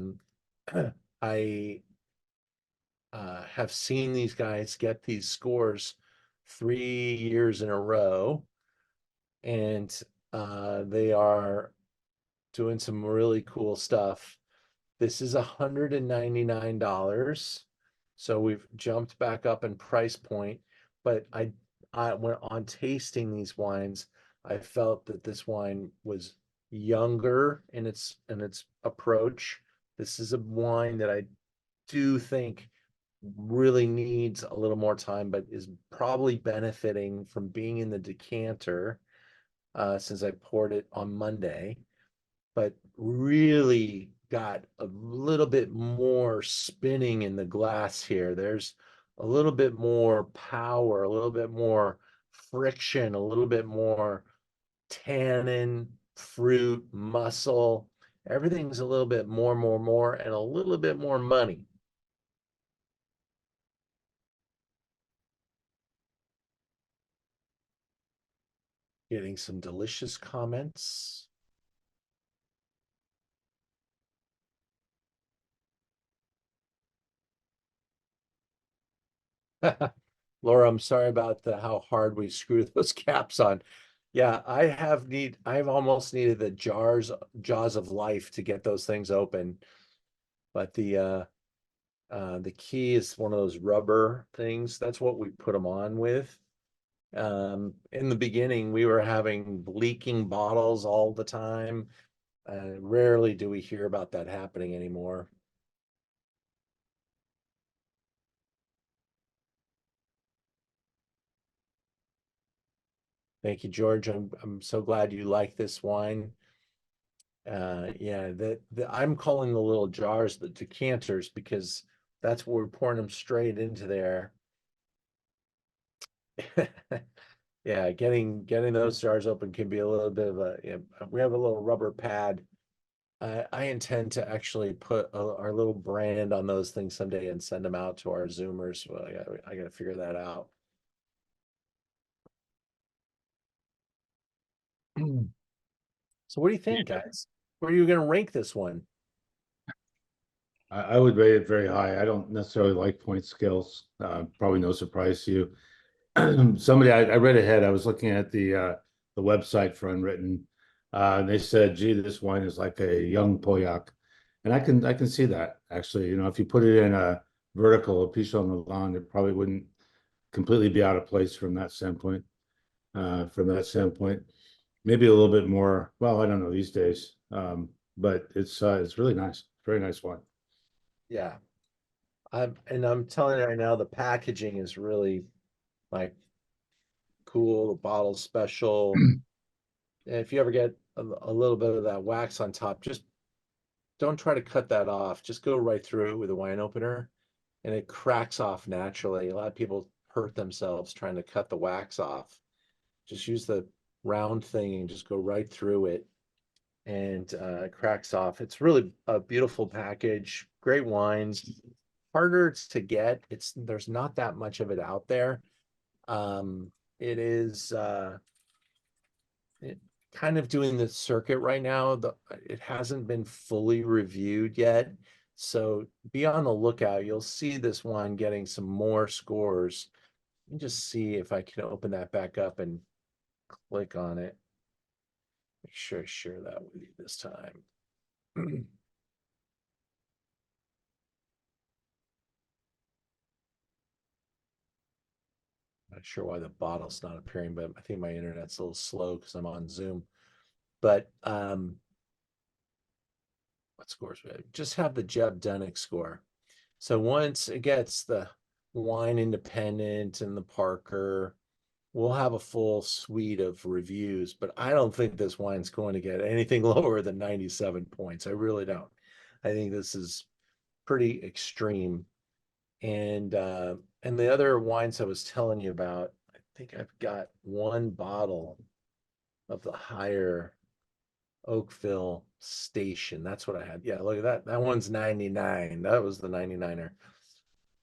have seen these guys get these scores 3 years in a row, and they are doing some really cool stuff. This is $199. So we've jumped back up in price point, but I went on tasting these wines. I felt that this wine was younger in its approach. This is a wine that I do think really needs a little more time, but is probably benefiting from being in the decanter since I poured it on Monday, but really got a little bit more spinning in the glass here. There's a little bit more power, a little bit more friction, a little bit more tannin, fruit, muscle. Everything's a little bit more, and a little bit more money. Getting some delicious comments. Laura, I'm sorry about how hard we screw those caps on. Yeah, I've almost needed the jaws of life to get those things open. But the key is one of those rubber things. That's what we put them on with. In the beginning, we were having leaking bottles all the time. Rarely do we hear about that happening anymore. Thank you, George. I'm so glad you like this wine. Yeah, I'm calling the little jars the decanters because that's where we're pouring them straight into there. Yeah, getting those jars open can be a little bit of a. We have a little rubber pad. I intend to actually put our little brand on those things someday and send them out to our Zoomers. Well, I got to figure that out. So what do you think, guys? Where are you going to rank this one? I would rate it very high. I don't necessarily like point scales. Probably no surprise to you. Somebody I read ahead. I was looking at the website for Unwritten. And they said, "Gee, this wine is like a young Pauillac," and I can see that actually. You know, if you put it in a vertical, a Pichon Nolan, it probably wouldn't completely be out of place from that standpoint. Maybe a little bit more. Well, I don't know these days, but it's really nice. Very nice wine. Yeah, I'm telling you right now, the packaging is really like cool. The bottle's special. And if you ever get a little bit of that wax on top, just don't try to cut that off. Just go right through it with a wine opener, and it cracks off naturally. A lot of people hurt themselves trying to cut the wax off. Just use the round thing and just go right through it, and it cracks off. It's really a beautiful package. Great wines. Harder to get. There's not that much of it out there. It is it kind of doing the circuit right now. It hasn't been fully reviewed yet. So be on the lookout. You'll see this one getting some more scores. Let me just see if I can open that back up and click on it. Make sure I share that with you this time. Not sure why the bottle's not appearing, but I think my internet's a little slow because I'm on Zoom. But what scores? Just have the Jeb Dunnick score. So once it gets the Wine Independent and the Parker, we'll have a full suite of reviews. But I don't think this wine's going to get anything lower than 97 points. I really don't. I think this is pretty extreme. And the other wines I was telling you about, I think I've got one bottle of the higher Oakville Station. That's what I had. Yeah, look at that. That one's 99. That was the 99er.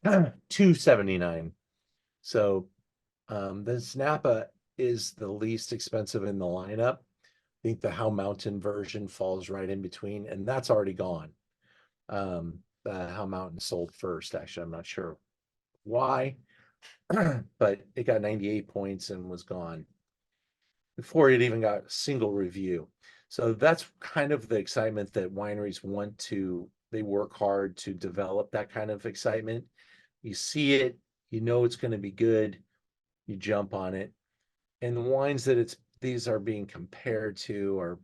279. So this Napa is the least expensive in the lineup. I think the How Mountain version falls right in between, and that's already gone. How Mountain sold first, actually. I'm not sure why, but it got 98 points and was gone before it even got a single review. So that's kind of the excitement that wineries want to, they work hard to develop that kind of excitement. You see it, you know it's going to be good, you jump on it. And the wines that these are being compared to are,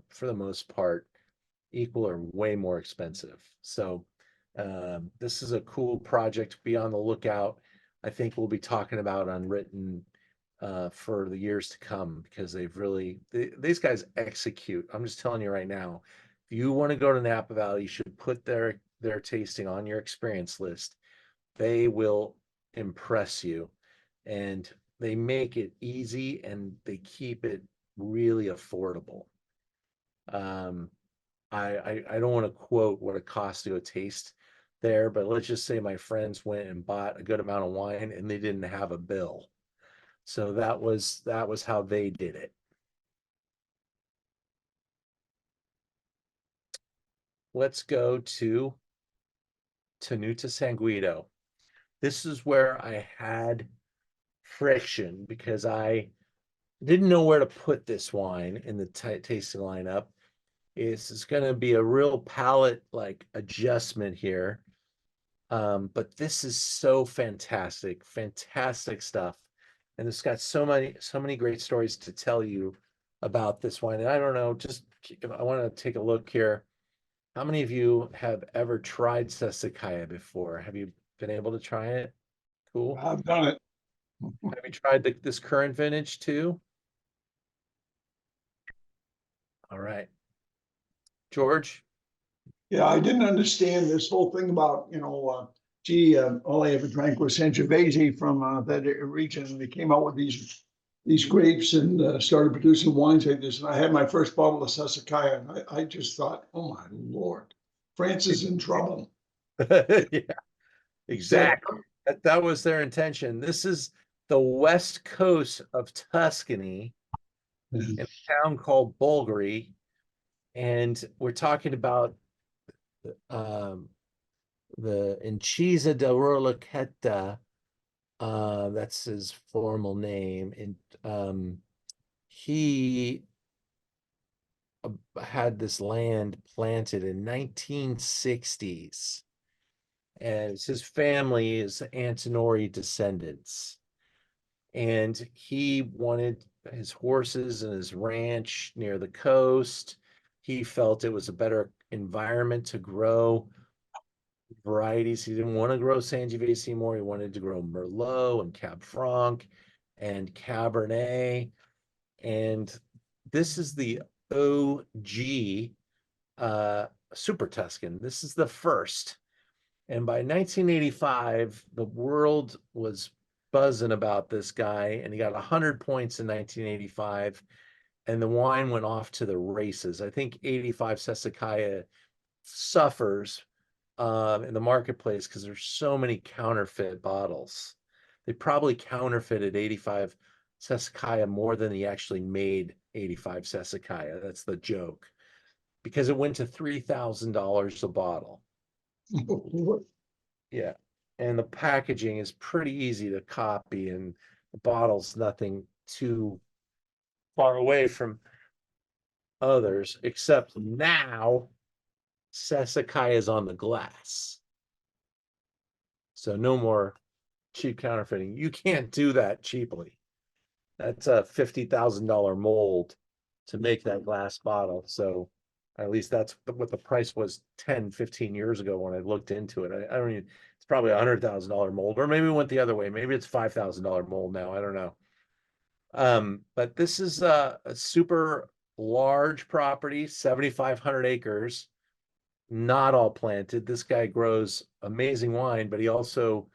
for the most part, equal or way more expensive. So this is a cool project. Be on the lookout. I think we'll be talking about Unwritten for the years to come, because these guys execute. I'm just telling you right now, if you want to go to Napa Valley, you should put their tasting on your experience list. They will impress you, and they make it easy and they keep it really affordable. I don't want to quote what it costs to a taste there, but let's just say my friends went and bought a good amount of wine and they didn't have a bill. So that was how they did it. Let's go to Tenuta San Guido. This is where I had friction because I didn't know where to put this wine in the tasting lineup. It's going to be a real palate like adjustment here. But this is so fantastic stuff. And it's got so many great stories to tell you about this wine. And I don't know, I want to take a look here. How many of you have ever tried Sassicaia before? Have you been able to try it? Cool. I've done it. Have you tried this current vintage too? All right. George? Yeah, I didn't understand this whole thing about, all I ever drank was Sangiovese from that region. And they came out with these grapes and started producing wines like this. And I had my first bottle of Sassicaia, and I just thought, oh my Lord, France is in trouble. Yeah, exactly. That was their intention. This is the west coast of Tuscany in a town called Bulgari. And we're talking about the Incisa de Rolochetta. That's his formal name. And he had this land planted in 1960s. And his family is Antinori descendants. And he wanted his horses and his ranch near the coast. He felt it was a better environment to grow varieties. He didn't want to grow Sangiovese anymore. He wanted to grow Merlot and Cab Franc and Cabernet. And this is the OG Super Tuscan. This is the first. And by 1985, the world was buzzing about this guy, and he got 100 points in 1985, and the wine went off to the races. I think 85 Sassicaia suffers in the marketplace because there's so many counterfeit bottles. They probably counterfeited 85 Sassicaia more than he actually made 85 Sassicaia. That's the joke, because it went to $3,000 a bottle. Yeah. And the packaging is pretty easy to copy, and the bottle's nothing too far away from others, except now Sassicaia is on the glass. So no more cheap counterfeiting. You can't do that cheaply. That's a $50,000 mold to make that glass bottle. So at least that's what the price was 10, 15 years ago when I looked into it. I don't even, it's probably $100,000 mold, or maybe it went the other way. Maybe it's $5,000 mold now. I don't know. But this is a super large property, 7,500 acres, not all planted. This guy grows amazing wine, but he also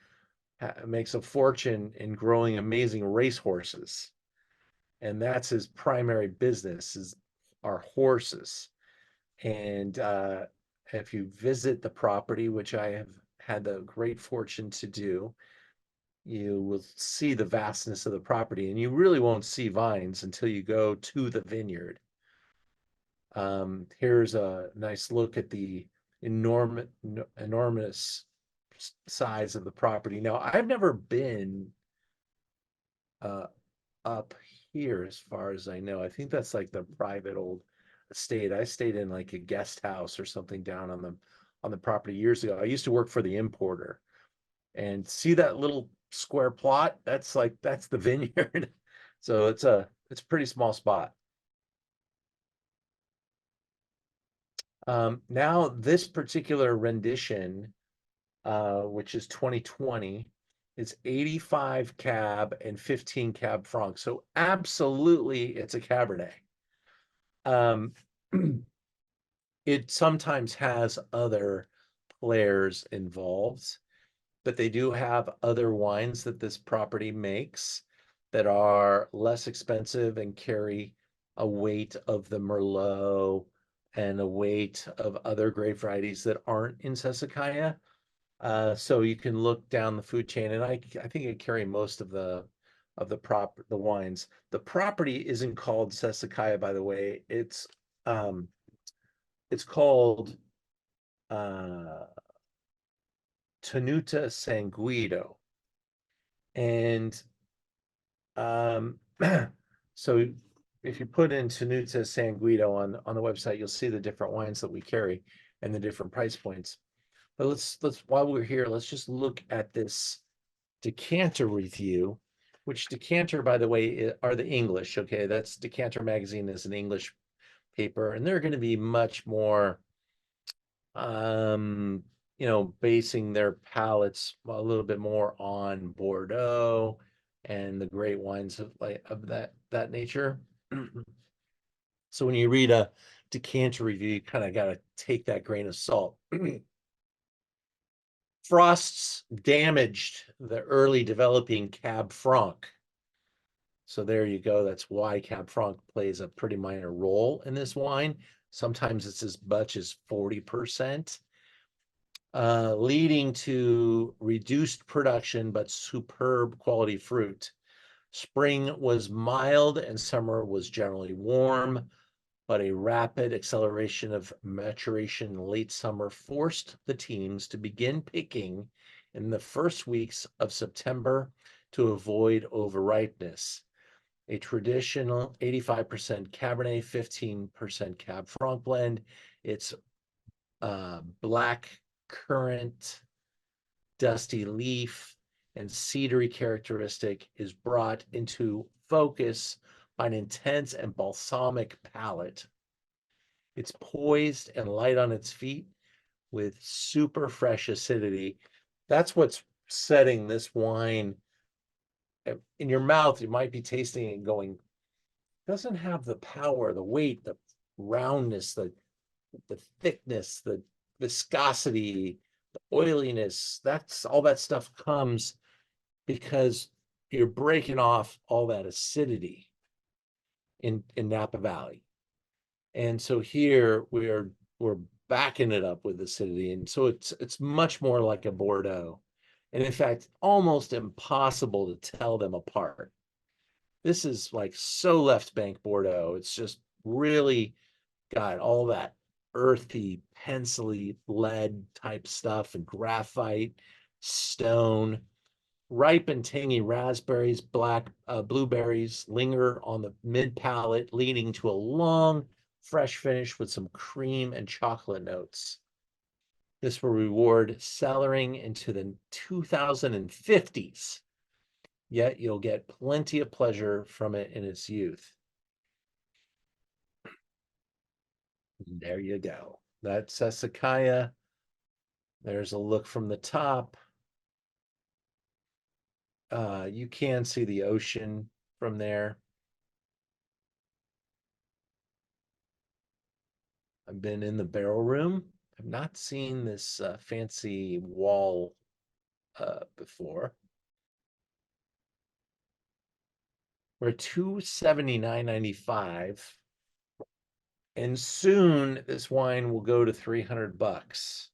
makes a fortune in growing amazing racehorses. And that's his primary business, are horses. And if you visit the property, which I have had the great fortune to do, you will see the vastness of the property, and you really won't see vines until you go to the vineyard. Here's a nice look at the enormous size of the property. Now, I've never been up here as far as I know. I think that's like the private old estate. I stayed in like a guest house or something down on the property years ago. I used to work for the importer, and see that little square plot? That's the vineyard. So it's a pretty small spot. Now this particular rendition, which is 2020, is 85 Cab and 15 Cab Franc. So absolutely, it's a Cabernet. It sometimes has other players involved, but they do have other wines that this property makes that are less expensive and carry a weight of the Merlot and a weight of other grape varieties that aren't in Sassicaia. So you can look down the food chain, and I think it carry most of the wines. The property isn't called Sassicaia, by the way. It's called Tenuta San Guido. And so if you put in Tenuta San Guido on the website, you'll see the different wines that we carry and the different price points. But let's while we're here, let's just look at this decanter review, which decanter, by the way, are the English. Okay, that's Decanter Magazine is an English paper, and they're going to be much more basing their palates a little bit more on Bordeaux and the great wines of that nature. So when you read a decanter review, you kind of got to take that grain of salt. Frosts damaged the early developing Cab Franc. So there you go. That's why Cab Franc plays a pretty minor role in this wine. Sometimes it's as much as 40%, leading to reduced production but superb quality fruit. Spring was mild and summer was generally warm, but a rapid acceleration of maturation late summer forced the teams to begin picking in the first weeks of September to avoid overripeness. A traditional 85% Cabernet, 15% Cab Franc blend. It's black currant, dusty leaf, and cedary characteristic is brought into focus by an intense and balsamic palate. It's poised and light on its feet with super fresh acidity. That's what's setting this wine in your mouth. You might be tasting it and going, doesn't have the power, the weight, the roundness, the thickness, the viscosity, the oiliness. That's all that stuff comes because you're breaking off all that acidity in Napa Valley. And so here we're backing it up with acidity. And so it's much more like a Bordeaux. And in fact, almost impossible to tell them apart. This is like so left bank Bordeaux. It's just really got all that earthy, pencily lead type stuff and graphite, stone. Ripe and tangy raspberries, blueberries linger on the mid palate, leading to a long, fresh finish with some cream and chocolate notes. This will reward cellaring into the 2050s, yet you'll get plenty of pleasure from it in its youth. There you go. That's Sassicaia. There's a look from the top. You can see the ocean from there. I've been in the barrel room. I've not seen this fancy wall before. We're $279.95. And soon this wine will go to $300.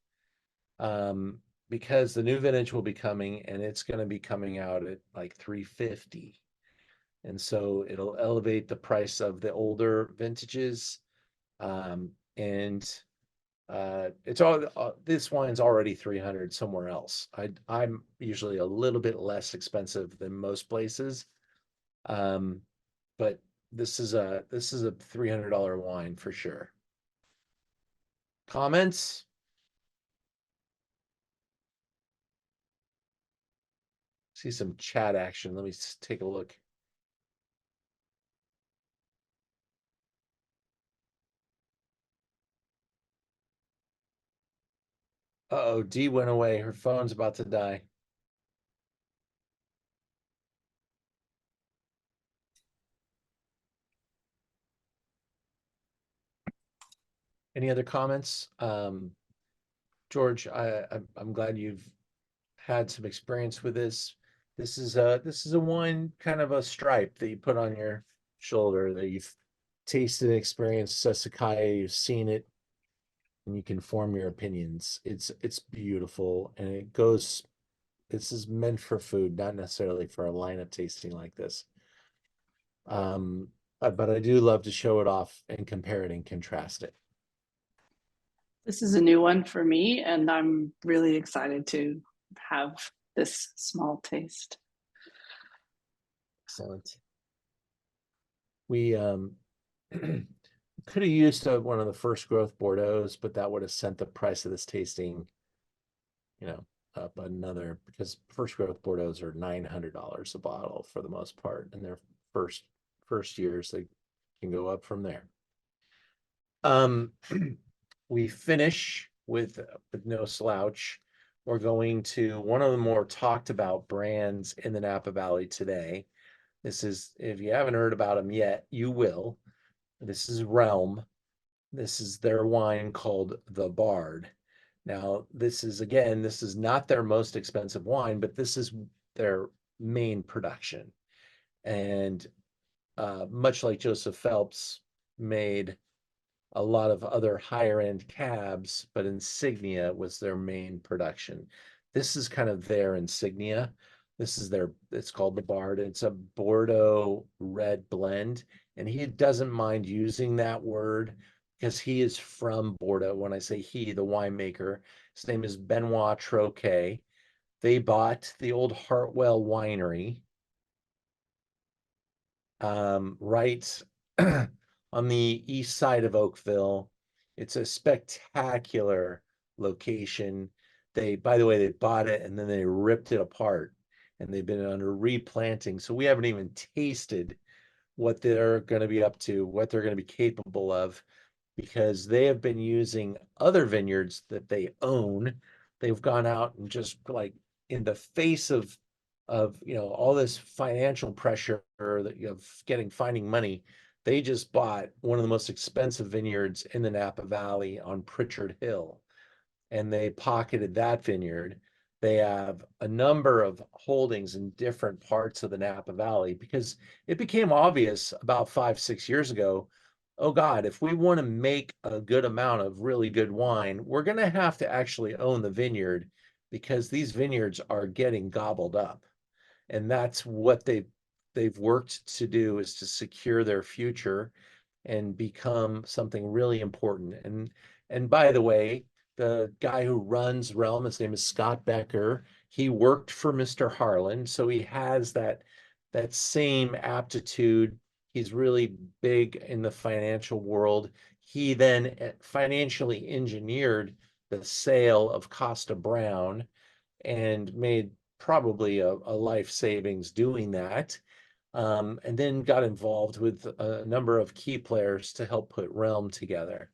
because the new vintage will be coming, and it's going to be coming out at like 350. And so it'll elevate the price of the older vintages. And it's all this wine's already 300 somewhere else. I'm usually a little bit less expensive than most places. But this is a $300 wine for sure. Comments? See some chat action. Let me take a look. Uh-oh, Dee went away. Her phone's about to die. Any other comments? George, I'm glad you've had some experience with this. This is a wine, kind of a stripe that you put on your shoulder, that you've tasted and experienced Sassicaia, you've seen it, and you can form your opinions. It's beautiful, and this is meant for food, not necessarily for a lineup tasting like this. But I do love to show it off and compare it and contrast it. This is a new one for me, and I'm really excited to have this small taste. Excellent. We could have used one of the first growth Bordeaux's, but that would have sent the price of this tasting, up another, because first growth Bordeaux's are $900 a bottle for the most part, and their first years they can go up from there. We finish with no slouch. We're going to one of the more talked about brands in the Napa Valley today. This is, if you haven't heard about them yet, you will. This is Realm. This is their wine called the Bard. Now, this is not their most expensive wine, but this is their main production. And much like Joseph Phelps made a lot of other higher end cabs, but Insignia was their main production. This is kind of their Insignia. It's called the Bard. It's a Bordeaux red blend. And he doesn't mind using that word because he is from Bordeaux. When I say he, the winemaker, his name is Benoit Troquet. They bought the old Hartwell winery, right on the east side of Oakville. It's a spectacular location. By the way, they bought it and then they ripped it apart, and they've been under replanting. So we haven't even tasted what they're going to be up to, what they're going to be capable of, because they have been using other vineyards that they own. They've gone out and just, like, in the face of all this financial pressure of finding money, they just bought one of the most expensive vineyards in the Napa Valley on Pritchard Hill, and they pocketed that vineyard. They have a number of holdings in different parts of the Napa Valley because it became obvious about 5-6 years ago, oh God, if we want to make a good amount of really good wine, we're going to have to actually own the vineyard, because these vineyards are getting gobbled up. And that's what they've worked to do, is to secure their future and become something really important. And by the way, the guy who runs Realm, his name is Scott Becker. He worked for Mr. Harlan, so he has that same aptitude. He's really big in the financial world. He then financially engineered the sale of Costa Brown and made probably a life savings doing that. And then got involved with a number of key players to help put Realm together.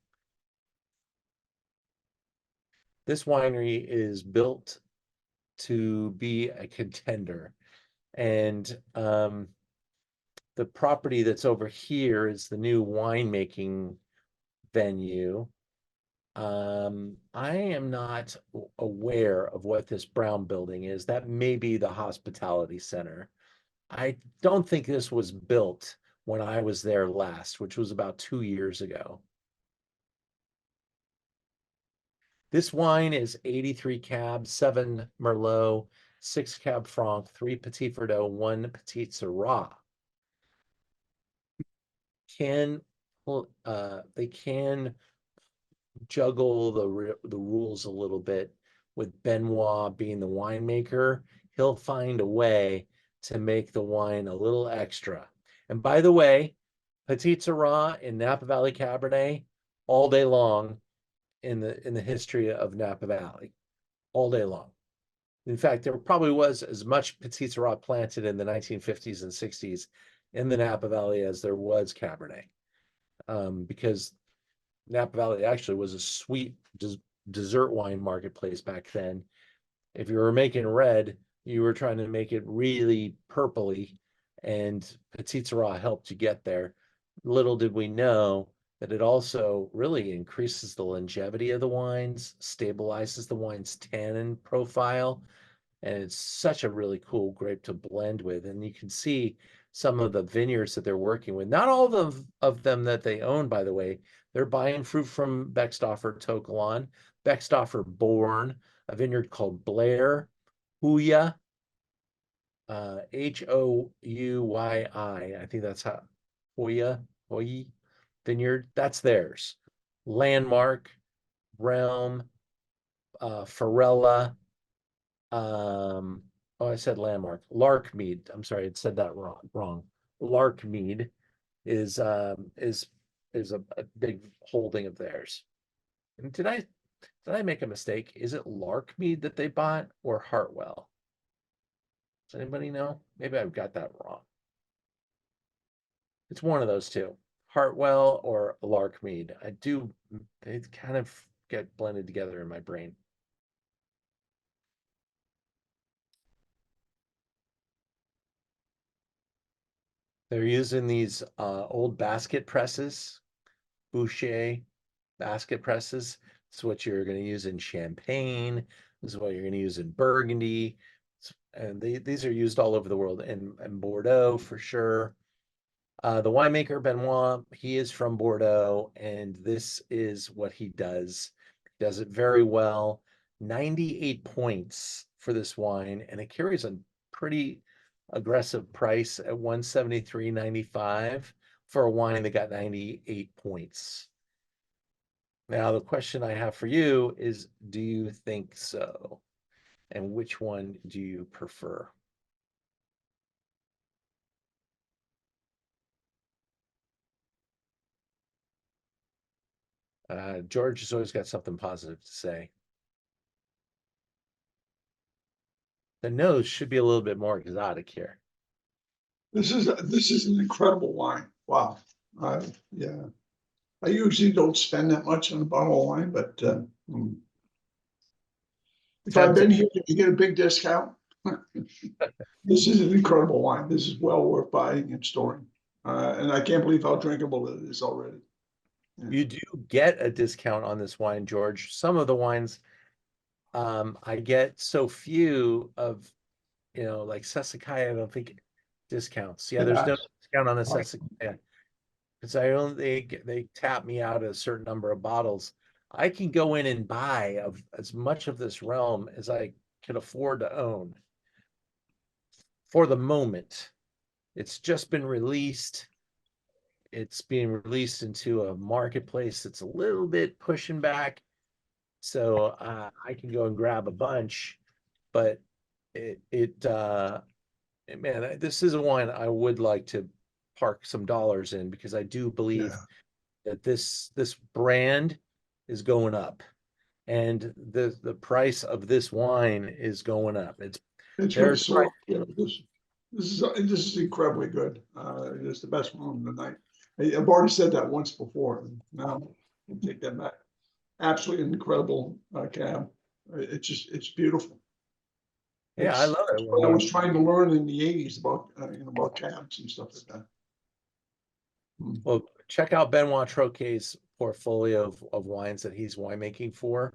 This winery is built to be a contender. And the property that's over here is the new winemaking venue. I am not aware of what this brown building is. That may be the hospitality center. I don't think this was built when I was there last, which was about 2 years ago. This wine is 83 Cab, 7 Merlot, 6 Cab Franc, 3 Petit Verdot, 1 Petit Syrah. They can juggle the rules a little bit with Benoit being the winemaker. He'll find a way to make the wine a little extra. And by the way, Petit Syrah in Napa Valley Cabernet all day long in the history of Napa Valley, all day long. In fact, there probably was as much Petit Syrah planted in the 1950s and 60s in the Napa Valley as there was Cabernet, because Napa Valley actually was a sweet dessert wine marketplace back then. If you were making red, you were trying to make it really purpley, and Petit Syrah helped you get there. Little did we know that it also really increases the longevity of the wines, stabilizes the wine's tannin profile, and it's such a really cool grape to blend with. And you can see some of the vineyards that they're working with. Not all of them that they own, by the way. They're buying fruit from Beckstoffer To Kalon, Beckstoffer Born, a vineyard called Blair, Huya, Houyai. I think that's how Hoyi Vineyard. That's theirs. Landmark, Realm, Farella. Oh, I said Landmark. Larkmead. I'm sorry, I said that wrong. Larkmead is a big holding of theirs. And did I make a mistake? Is it Larkmead that they bought or Hartwell? Does anybody know? Maybe I've got that wrong. It's one of those two, Hartwell or Larkmead. They kind of get blended together in my brain. They're using these old basket presses, Boucher basket presses. It's what you're going to use in Champagne. This is what you're going to use in Burgundy. And these are used all over the world, and Bordeaux for sure. The winemaker, Benoit, he is from Bordeaux, and this is what he does. He does it very well. 98 points for this wine, and it carries a pretty aggressive price at $173.95 for a wine that got 98 points. Now, the question I have for you is, do you think so? And which one do you prefer? George has always got something positive to say. The nose should be a little bit more exotic here. This is an incredible wine. Wow. Yeah. I usually don't spend that much on a bottle of wine, but if I've been here, you get a big discount. This is an incredible wine. This is well worth buying and storing. And I can't believe how drinkable it is already. Yeah. You do get a discount on this wine, George. Some of the wines, I get so few of, like Sassicaia, I don't think discounts. Yeah, there's no discount on the Sassicaia because they tap me out a certain number of bottles. I can go in and buy as much of this realm as I can afford to own for the moment. It's just been released. It's being released into a marketplace that's a little bit pushing back. So I can go and grab a bunch, but man, this is a wine I would like to park some dollars in, because I do believe that this brand is going up, and the price of this wine is going up. It's so, this is incredibly good. It is the best one of the night. I've already said that once before, and now I'll take that back. Absolutely incredible cab. It's beautiful. Yeah, I love it. I was trying to learn in the 80s about cabs and stuff like that. Well, check out Benoit Troquet's portfolio of wines that he's winemaking for,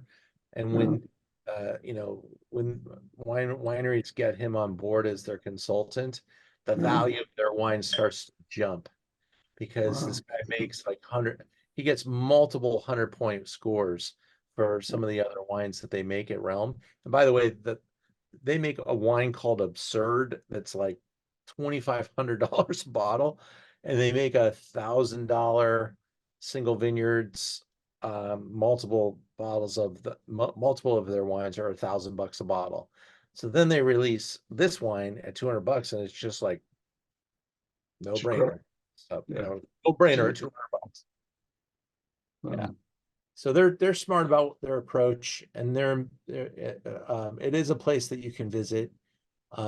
and when when wineries get him on board as their consultant, the value of their wine starts to jump, because this guy makes like he gets multiple 100-point scores for some of the other wines that they make at Realm. And by the way, they make a wine called Absurd that's like $2,500 a bottle, and they make $1,000 single vineyards. Multiple bottles of multiple of their wines are $1,000 a bottle. So then they release this wine at $200, and it's just like no brainer. So no brainer at $200. Yeah. So they're smart about their approach, and it is a place that you can visit.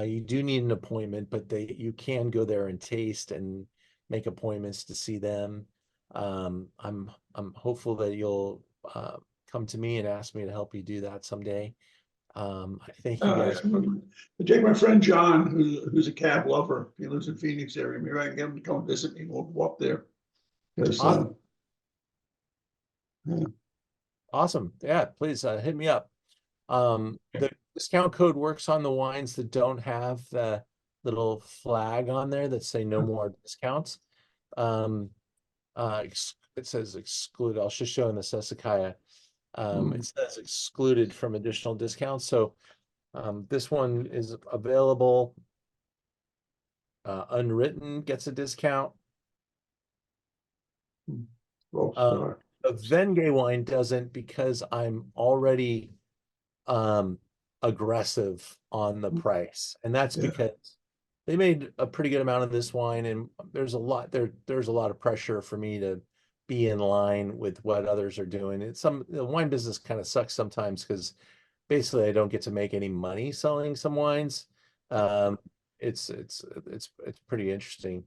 You do need an appointment, but you can go there and taste and make appointments to see them. I'm hopeful that you'll come to me and ask me to help you do that someday. I thank you guys. I take my friend John, who's a cab lover. He lives in Phoenix area. Maybe I can get him to come visit me. We'll go up there. Awesome. Yeah. Awesome. Yeah, please hit me up. The discount code works on the wines that don't have the little flag on there that say no more discounts. It says excluded. I'll just show in the Sassicaia. It says excluded from additional discounts. So this one is available. Unwritten gets a discount. The Venge wine doesn't, because I'm already aggressive on the price, and that's because they made a pretty good amount of this wine, and there's a lot of pressure for me to be in line with what others are doing. The wine business kind of sucks sometimes, because basically I don't get to make any money selling some wines. It's pretty interesting.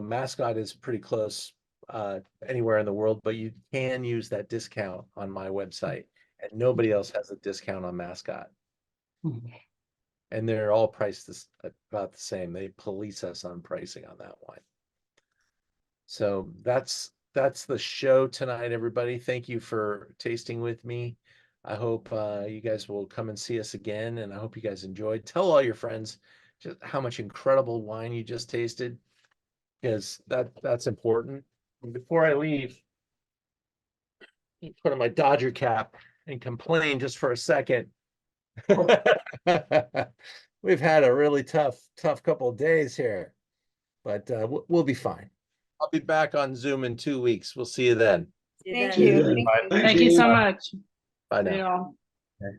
Mascot is pretty close anywhere in the world, but you can use that discount on my website, and nobody else has a discount on Mascot. And they're all priced about the same. They police us on pricing on that wine. So that's the show tonight, everybody. Thank you for tasting with me. I hope you guys will come and see us again, and I hope you guys enjoyed. Tell all your friends just how much incredible wine you just tasted, because that's important. And before I leave, put on my Dodger cap and complain just for a second. We've had a really tough couple of days here, but we'll be fine. I'll be back on Zoom in 2 weeks. We'll see you then. Thank See you you. then. Thank you so much. Bye now. See you all. Okay.